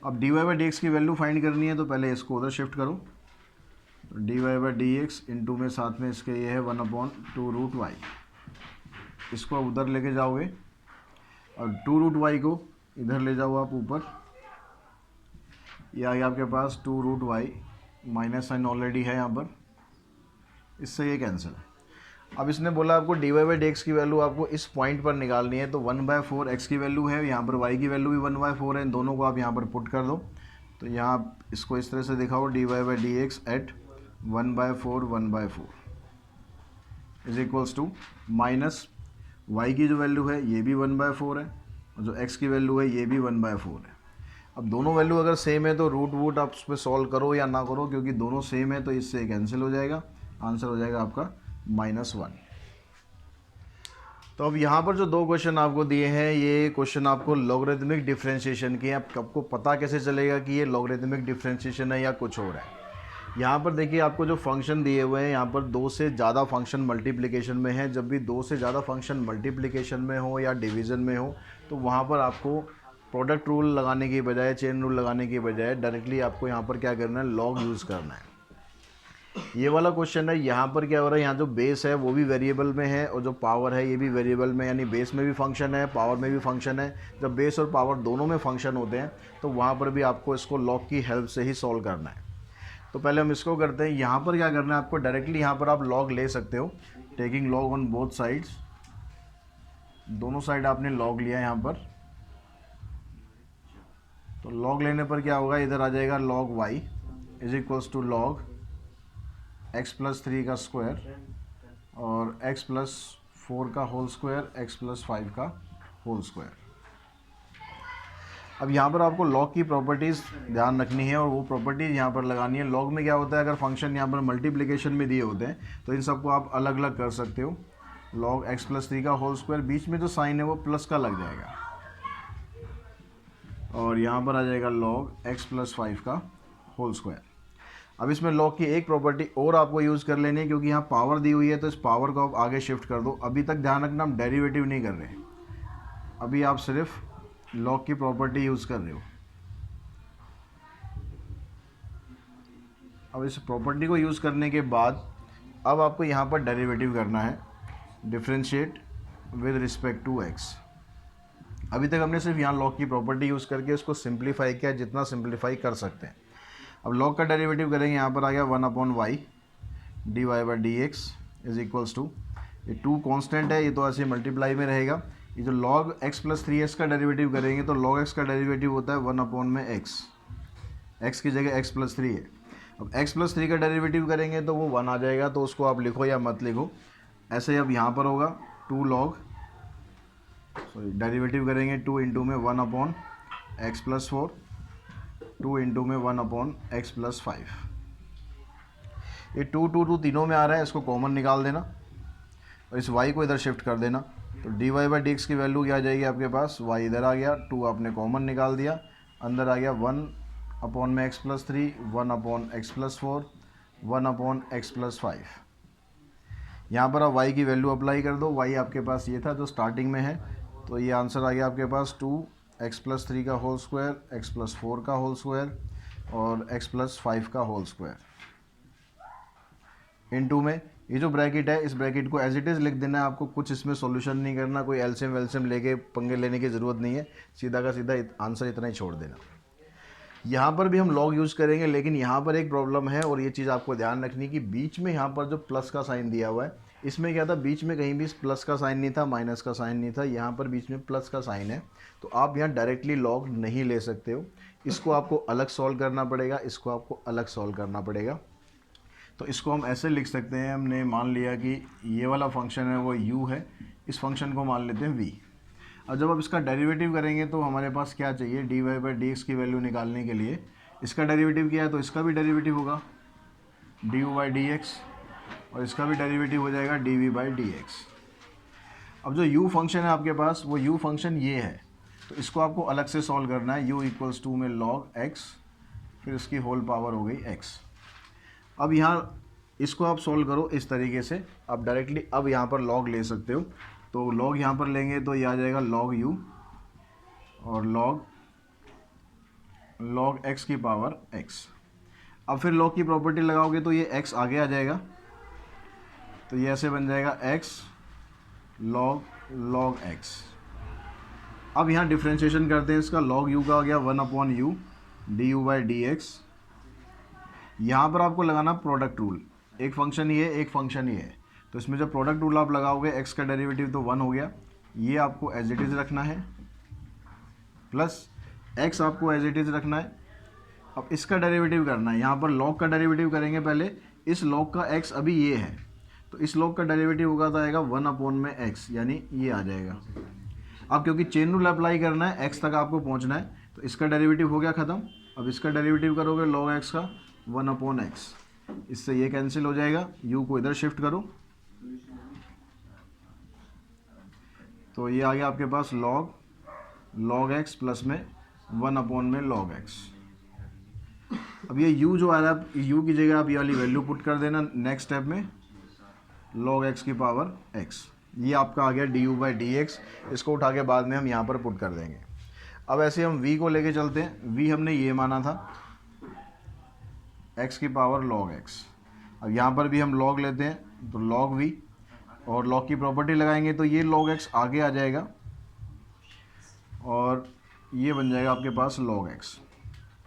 अब d y by d x की वैल्यू फाइंड करनी है तो पहले इसको उधर शिफ्ट करो, तो d y by d x into में साथ में इसके ये है 1/2 रूट वाई, इसको आप उधर लेके जाओगे और 2 रूट वाई को इधर ले जाओ आप ऊपर, ये आ गया आपके पास 2 root y, minus sine already है यहाँ पर, इससे ये कैंसिल। अब इसने बोला आपको d y by d x की वैल्यू आपको इस पॉइंट पर निकालनी है, तो 1/4 एक्स की वैल्यू है, यहाँ पर वाई की वैल्यू भी 1/4 है, इन दोनों को आप यहाँ पर पुट कर दो। तो यहाँ इसको इस तरह से दिखाओ, d y by d x at 1/4 is equals to minus y की जो वैल्यू है ये भी 1/4 है, और जो एक्स की वैल्यू है ये भी 1/4 है। अब दोनों वैल्यू अगर सेम है तो रूट वूट आप उस पर सॉल्व करो या ना करो, क्योंकि दोनों सेम है तो इससे कैंसिल हो जाएगा, आंसर हो जाएगा आपका -1। तो अब यहाँ पर जो दो क्वेश्चन आपको दिए हैं, ये क्वेश्चन आपको लॉगरिथमिक डिफरेंशिएशन के हैं। अब आपको पता कैसे चलेगा कि ये लॉगरिथमिक डिफरेंशिएशन है या कुछ और है। यहाँ पर देखिए आपको जो फंक्शन दिए हुए हैं, यहाँ पर 2 से ज़्यादा फंक्शन मल्टीप्लिकेशन में है। जब भी 2 से ज़्यादा फंक्शन मल्टीप्लिकेशन में हो या डिवीज़न में हो तो वहाँ पर आपको प्रोडक्ट रूल लगाने की बजाय, चेन रूल लगाने की बजाय डायरेक्टली आपको यहाँ पर क्या करना है, लॉग यूज़ करना है। ये वाला क्वेश्चन है, यहाँ पर क्या हो रहा है, यहाँ जो बेस है वो भी वेरिएबल में है और जो पावर है ये भी वेरिएबल में, यानी बेस में भी फंक्शन है, पावर में भी फंक्शन है। जब बेस और पावर दोनों में फंक्शन होते हैं तो वहाँ पर भी आपको इसको लॉग की हेल्प से ही सॉल्व करना है। तो पहले हम इसको करते हैं। यहाँ पर क्या करना है आपको, डायरेक्टली यहाँ पर आप लॉग ले सकते हो, taking log on both sides. दोनों साइड आपने लॉग लिया यहाँ पर, तो लॉग लेने पर क्या होगा, इधर आ जाएगा log y is equals to log x+3 का स्क्वायर और x+4 का होल स्क्वायर, x+5 का होल स्क्वायर। अब यहाँ पर आपको लॉग की प्रॉपर्टीज़ ध्यान रखनी है और वो प्रॉपर्टीज़ यहाँ पर लगानी है। लॉग में क्या होता है, अगर फंक्शन यहाँ पर मल्टीप्लिकेशन में दिए होते हैं तो इन सबको आप अलग अलग कर सकते हो। लॉग x+3 का होल स्क्वायर, बीच में जो साइन है वो प्लस का लग जाएगा, और यहाँ पर आ जाएगा लॉग x+5 का होल स्क्वायर। अब इसमें लॉग की एक प्रॉपर्टी और आपको यूज़ कर लेनी है, क्योंकि यहाँ पावर दी हुई है तो इस पावर को आप आगे शिफ्ट कर दो। अभी तक ध्यान रखना, हम डेरिवेटिव नहीं कर रहे, अभी आप सिर्फ लॉग की प्रॉपर्टी यूज़ कर रहे हो। अब इस प्रॉपर्टी को यूज़ करने के बाद अब आपको यहाँ पर डेरिवेटिव करना है, differentiate with respect to x. अभी तक हमने सिर्फ यहाँ लॉग की प्रॉपर्टी यूज़ करके इसको सिंप्लीफाई किया, जितना सिंप्लीफाई कर सकते हैं। अब लॉग का डेरिवेटिव करेंगे, यहाँ पर आ गया 1/y d y by d x is equals to, ये 2 कांस्टेंट है, ये तो ऐसे मल्टीप्लाई में रहेगा। ये जो log x+3x का डेरिवेटिव करेंगे तो log x का डेरिवेटिव होता है 1/x, x की जगह x+3 है। अब x+3 का डेरिवेटिव करेंगे तो वो 1 आ जाएगा, तो उसको आप लिखो या मत लिखो, ऐसे ही अब यहाँ पर होगा 2 log, सॉरी डेरिवेटिव करेंगे 2 इंटू में 1/x+4, 2 इंटू में 1/x+5। ये 2 तीनों में आ रहा है, इसको कॉमन निकाल देना और इस y को इधर शिफ्ट कर देना, तो d y by d x की वैल्यू क्या आ जाएगी आपके पास, y इधर आ गया, 2 आपने कॉमन निकाल दिया, अंदर आ गया 1/x+3, 1/x+4, 1/x+5। यहाँ पर आप y की वैल्यू अप्लाई कर दो। y आपके पास ये था जो स्टार्टिंग में है, तो ये आंसर आ गया आपके पास 2x+3 का होल स्क्वायर, x+4 का होल स्क्वायर और x+5 का होल स्क्वायर इनटू में ये जो ब्रैकेट है, इस ब्रैकेट को एज इट इज़ लिख देना है आपको, कुछ इसमें सॉल्यूशन नहीं करना, कोई एलसीएम वेलसीएम लेके पंगे लेने की ज़रूरत नहीं है, सीधा का सीधा आंसर इतना ही छोड़ देना। यहाँ पर भी हम लॉग यूज़ करेंगे, लेकिन यहाँ पर एक प्रॉब्लम है और ये चीज़ आपको ध्यान रखनी कि बीच में यहाँ पर जो प्लस का साइन दिया हुआ है, इसमें क्या था, बीच में कहीं भी प्लस का साइन नहीं था, माइनस का साइन नहीं था, यहाँ पर बीच में प्लस का साइन है, तो आप यहाँ डायरेक्टली लॉग नहीं ले सकते हो, इसको आपको अलग सॉल्व करना पड़ेगा, इसको आपको अलग सॉल्व करना पड़ेगा। तो इसको हम ऐसे लिख सकते हैं, हमने मान लिया कि ये वाला फंक्शन है वो u है, इस फंक्शन को मान लेते हैं v। अब जब आप इसका डेरिवेटिव करेंगे तो हमारे पास क्या चाहिए, d y by d x की वैल्यू निकालने के लिए इसका डेरिवेटिव क्या है, तो इसका भी डेरिवेटिव होगा d u by d x और इसका भी डेरिवेटिव हो जाएगा d v by d x. अब जो u फंक्शन है आपके पास, वो u फंक्शन ये है, तो इसको आपको अलग से सॉल्व करना है। u इक्वल्स टू में log x फिर इसकी होल पावर हो गई x। अब यहाँ इसको आप सोल्व करो इस तरीके से, आप डायरेक्टली अब यहाँ पर log ले सकते हो। तो log यहाँ पर लेंगे तो ये आ जाएगा log u और log x की पावर x। अब फिर log की प्रॉपर्टी लगाओगे तो ये x आगे आ जाएगा, तो ये ऐसे बन जाएगा x log x। अब यहाँ डिफ्रेंशिएशन करते हैं इसका, log u का आ गया 1/u du/dx। यहाँ पर आपको लगाना प्रोडक्ट रूल, एक फंक्शन ये एक फंक्शन ये है, तो इसमें जब प्रोडक्ट रूल आप लगाओगे x का डेरिवेटिव तो 1 हो गया, ये आपको एज इट इज़ रखना है, प्लस x आपको एज इट इज़ रखना है। अब इसका डेरिवेटिव करना है, यहाँ पर log का डेरिवेटिव करेंगे पहले, इस log का x अभी ये है, तो इस log का डेरिवेटिव होगा तो आएगा 1/x, यानी ये आ जाएगा। अब क्योंकि चेन रूल अप्लाई करना है, x तक आपको पहुँचना है, तो इसका डेरिवेटिव हो गया ख़त्म। अब इसका डेरिवेटिव करोगे log x का 1/x, इससे ये कैंसिल हो जाएगा, u को इधर शिफ्ट करो तो ये आ गया आपके पास log x प्लस में 1/log x। अब ये u जो आ रहा है, u की जगह आप ये वाली वैल्यू पुट कर देना नेक्स्ट स्टेप में, log x की पावर x, ये आपका आ गया du/dx। इसको उठा के बाद में हम यहाँ पर पुट कर देंगे। अब ऐसे हम v को लेके चलते हैं, v हमने ये माना था x की पावर log x। अब यहाँ पर भी हम log लेते हैं तो log v, और log की प्रॉपर्टी लगाएंगे तो ये log x आगे आ जाएगा और ये बन जाएगा आपके पास log x।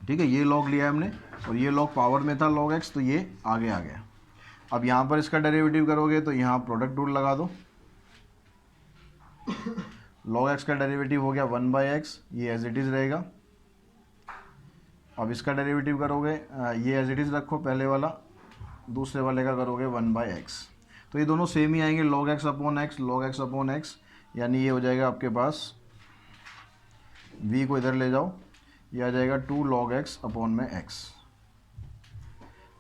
ठीक है, ये log लिया है हमने और ये log पावर में था log x, तो ये आगे आ गया। अब यहाँ पर इसका डेरिवेटिव करोगे तो यहाँ प्रोडक्ट रूल लगा दो, log x का डेरिवेटिव हो गया 1/x, ये एज इट इज़ रहेगा। अब इसका डेरिवेटिव करोगे, ये एज इट इज़ रखो पहले वाला, दूसरे वाले का करोगे 1/x, तो ये दोनों सेम ही आएंगे, log x x, यानी ये हो जाएगा आपके पास, v को इधर ले जाओ, ये आ जाएगा 2 log x/x।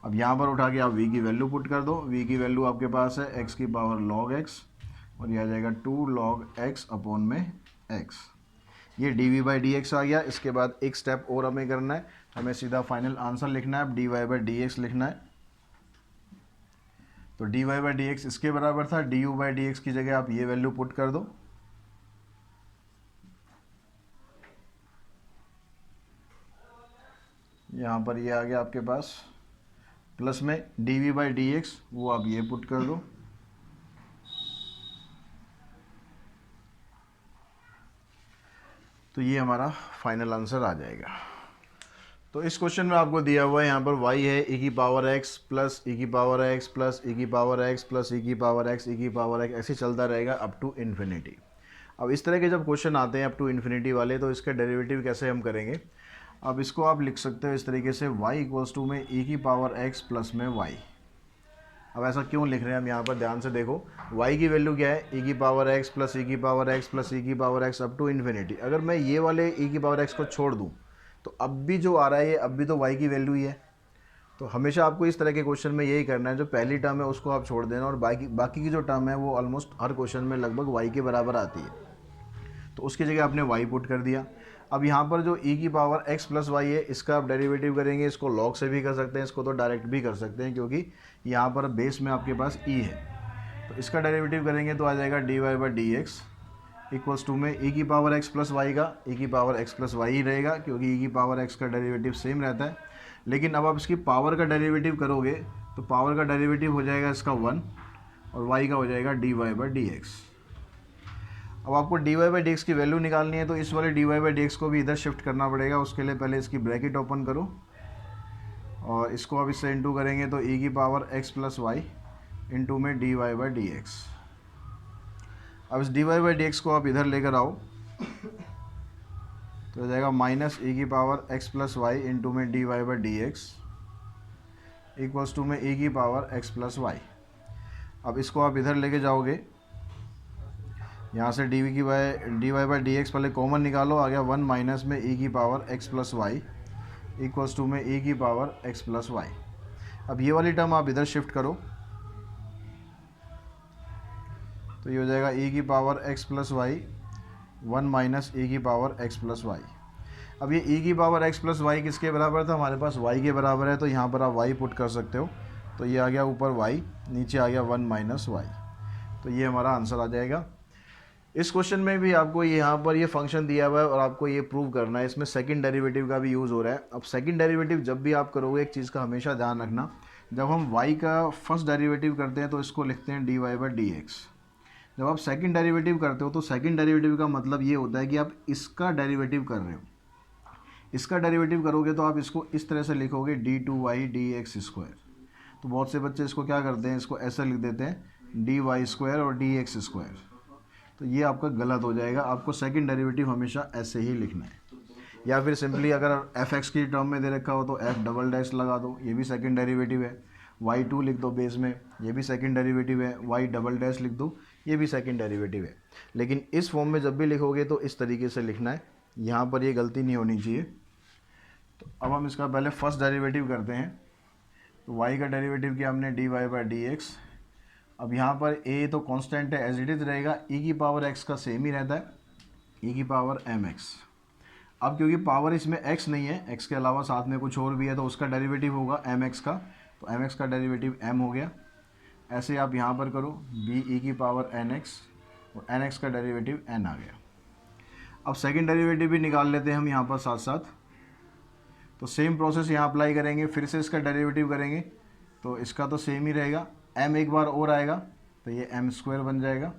अब यहाँ पर उठा के आप v की वैल्यू पुट कर दो, v की वैल्यू आपके पास है x की पावर log x, और ये आ जाएगा 2 log x/x। ये dv/dx आ गया। इसके बाद एक स्टेप और हमें करना है, हमें सीधा फाइनल आंसर लिखना है, अब dy/dx लिखना है। तो dy/dx इसके बराबर था, du/dx की जगह आप ये वैल्यू पुट कर दो, यहाँ पर ये आ गया आपके पास, प्लस में dv/dx वो आप ये पुट कर दो, तो ये हमारा फाइनल आंसर आ जाएगा। तो इस क्वेश्चन में आपको दिया हुआ है यहाँ पर y है e की पावर x प्लस e की पावर x प्लस e की पावर x प्लस e की पावर x, e की पावर x, ऐसे चलता रहेगा अप टू इन्फिनिटी। अब इस तरह के जब क्वेश्चन आते हैं अप टू इन्फिनिटी वाले, तो इसके डेरिवेटिव कैसे हम करेंगे। अब इसको आप लिख सकते हो इस तरीके से, y इक्वल्स टू में e की पावर x प्लस में y। अब ऐसा क्यों लिख रहे हैं हम यहाँ पर, ध्यान से देखो, y की वैल्यू क्या है, e की पावर x प्लस e की पावर x प्लस e की power x up to infinity. अगर मैं ये वाले e की पावर x को छोड़ दूँ तो अब भी जो आ रहा है ये अब भी तो y की वैल्यू ही है। तो हमेशा आपको इस तरह के क्वेश्चन में यही करना है, जो पहली टर्म है उसको आप छोड़ देना, और बाकी की जो टर्म है वो ऑलमोस्ट हर क्वेश्चन में लगभग y के बराबर आती है, तो उसकी जगह आपने y पुट कर दिया। अब यहाँ पर जो e की पावर x प्लस वाई है, इसका आप डेरिवेटिव करेंगे, इसको log से भी कर सकते हैं, इसको तो डायरेक्ट भी कर सकते हैं, क्योंकि यहाँ पर बेस में आपके पास e है। तो इसका डेरिवेटिव करेंगे तो आ जाएगा dy/dx इक्वल्स टू में e की पावर x प्लस वाई का e की power x plus why he रहेगा, क्योंकि e की पावर x का डेरिवेटिव सेम रहता है। लेकिन अब आप इसकी पावर का डेरिवेटिव करोगे तो पावर का डेरिवेटिव हो जाएगा इसका 1 और y का हो जाएगा dy/dx। अब आपको dy/dx की वैल्यू निकालनी है, तो इस वाले dy/dx को भी इधर शिफ्ट करना पड़ेगा। उसके लिए पहले इसकी ब्रैकेट ओपन करो और इसको अब इससे इंटू करेंगे तो e की power x plus y into में dy/dx। अब इस dy/dx को आप इधर लेकर आओ तो हो जाएगा माइनस e की power x plus y into में dy/dx इक्वल्स टू में e की पावर x प्लस वाई। अब इसको आप इधर लेके जाओगे, यहाँ से dy/dx पहले कॉमन निकालो, आ गया 1 माइनस में e की power x plus y equals to में e की पावर x प्लस वाई। अब ये वाली टर्म आप इधर शिफ्ट करो तो ये हो जाएगा e की power x plus y 1 minus e की पावर x प्लस वाई। अब ये e की पावर x प्लस वाई किसके बराबर था, हमारे पास y के बराबर है, तो यहाँ पर आप y पुट कर सकते हो, तो ये आ गया ऊपर y, नीचे आ गया 1 माइनस वाई, तो ये हमारा आंसर आ जाएगा। इस क्वेश्चन में भी आपको यहाँ पर ये फंक्शन दिया हुआ है और आपको ये प्रूव करना है, इसमें सेकंड डेरिवेटिव का भी यूज़ हो रहा है। अब सेकंड डेरिवेटिव जब भी आप करोगे एक चीज़ का हमेशा ध्यान रखना, जब हम y का फर्स्ट डेरिवेटिव करते हैं तो इसको लिखते हैं dy/dx। जब आप सेकंड डेरिवेटिव करते हो तो सेकंड डेरिवेटिव का मतलब ये होता है कि आप इसका डेरिवेटिव कर रहे हो। इसका डेरिवेटिव करोगे तो आप इसको इस तरह से लिखोगे d2y/dx²। तो बहुत से बच्चे इसको क्या करते हैं, इसको ऐसे लिख देते हैं dy² और dx²। तो ये आपका गलत हो जाएगा, आपको सेकंड डेरिवेटिव हमेशा ऐसे ही लिखना है। या फिर सिंपली अगर f(x) की टर्म में दे रखा हो तो f" लगा दो, ये भी सेकंड डेरिवेटिव है। y2 लिख दो बेस में, ये भी सेकंड डेरिवेटिव है। y" लिख दो, ये भी सेकंड डेरिवेटिव है। लेकिन इस फॉर्म में जब भी लिखोगे तो इस तरीके से लिखना है, यहाँ पर ये गलती नहीं होनी चाहिए। तो अब हम इसका पहले फर्स्ट डेरिवेटिव करते हैं। तो y का डेरिवेटिव किया हमने dy/dx। अब यहाँ पर a तो कांस्टेंट है, एज इट इज़ रहेगा, e की पावर x का सेम ही रहता है, e की पावर mx। अब क्योंकि पावर इसमें x नहीं है, x के अलावा साथ में कुछ और भी है, तो उसका डेरिवेटिव होगा mx का, तो mx का डेरिवेटिव m हो गया। ऐसे आप यहाँ पर करो b e की पावर nx और nx का डेरिवेटिव n आ गया। अब सेकंड डेरिवेटिव भी निकाल लेते हैं हम यहाँ पर साथ साथ। तो सेम प्रोसेस यहाँ अप्लाई करेंगे, फिर से इसका डेरिवेटिव करेंगे, तो इसका तो सेम ही रहेगा, m एक बार और आएगा तो ये m² बन जाएगा,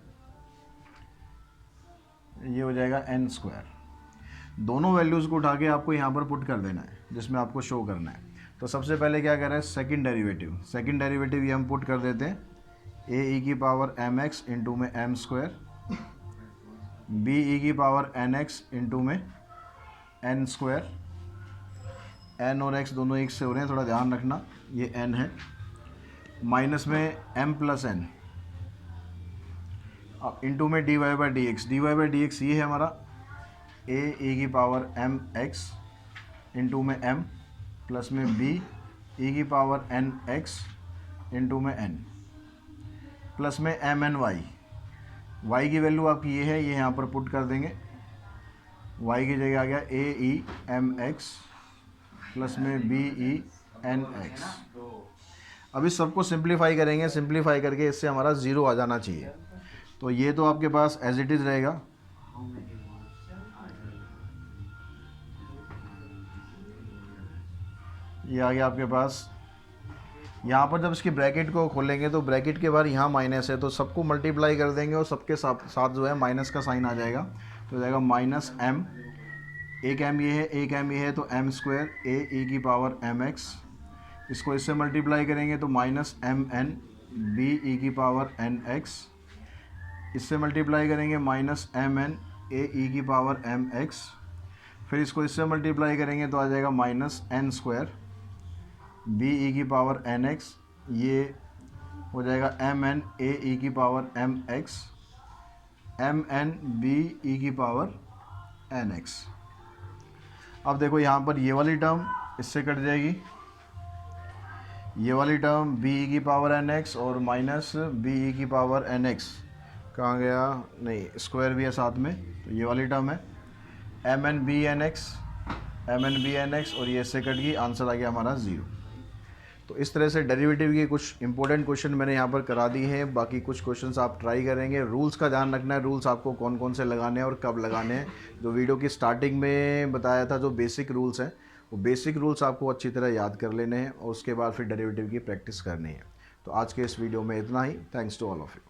ये हो जाएगा n²। दोनों वैल्यूज़ को उठा के आपको यहाँ पर पुट कर देना है, जिसमें आपको शो करना है। तो सबसे पहले क्या कर रहे हैं, सेकंड डेरिवेटिव ये हम पुट कर देते हैं, a e की पावर mx इंटू में m², b e की पावर nx इंटू में n²। n और x दोनों एक से हो रहे हैं, थोड़ा ध्यान रखना, ये n है, माइनस में m प्लस n, अब इंटू में dy/dx ये है हमारा a e की पावर mx इंटू में m प्लस में b e की पावर nx इंटू में n प्लस में mny। y की वैल्यू आपकी ये है, ये यहाँ पर पुट कर देंगे, y की जगह आ गया a e mx प्लस में b e nx। अब इस सबको सिंप्लीफाई करेंगे, सिंप्लीफाई करके इससे हमारा 0 आ जाना चाहिए। तो ये तो आपके पास एज इट इज़ रहेगा, ये आ गया आपके पास। यहाँ पर जब इसकी ब्रैकेट को खोलेंगे तो ब्रैकेट के बाहर यहाँ माइनस है, तो सबको मल्टीप्लाई कर देंगे और सबके साथ जो है माइनस का साइन आ जाएगा, तो हो जाएगा माइनस m, एक m ये है, एक m ये है, तो m² a e की पावर mx, इसको इससे मल्टीप्लाई करेंगे तो माइनस mn b e की पावर nx, इससे मल्टीप्लाई करेंगे माइनस mn a e की पावर mx, फिर इसको इससे मल्टीप्लाई करेंगे तो आ जाएगा माइनस n² b e की पावर nx, ये हो जाएगा mn a e की power mx, mn b e की पावर nx। अब देखो यहाँ पर ये वाली टर्म इससे कट जाएगी, ये वाली टर्म b e की पावर nx और माइनस b e की पावर nx कहाँ गया, नहीं स्क्वायर भी है साथ में, तो ये वाली टर्म है mn b nx और ये इससे कट गई, आंसर आ गया हमारा 0। तो इस तरह से डेरिवेटिव के कुछ इंपॉर्टेंट क्वेश्चन मैंने यहाँ पर करा दिए हैं, बाकी कुछ क्वेश्चंस आप ट्राई करेंगे। रूल्स का ध्यान रखना है, रूल्स आपको कौन कौन से लगाने हैं और कब लगाने हैं। जो वीडियो की स्टार्टिंग में बताया था, जो बेसिक रूल्स हैं, वो बेसिक रूल्स आपको अच्छी तरह याद कर लेने हैं और उसके बाद फिर डेरिवेटिव की प्रैक्टिस करनी है। तो आज के इस वीडियो में इतना ही। Thanks to all of you.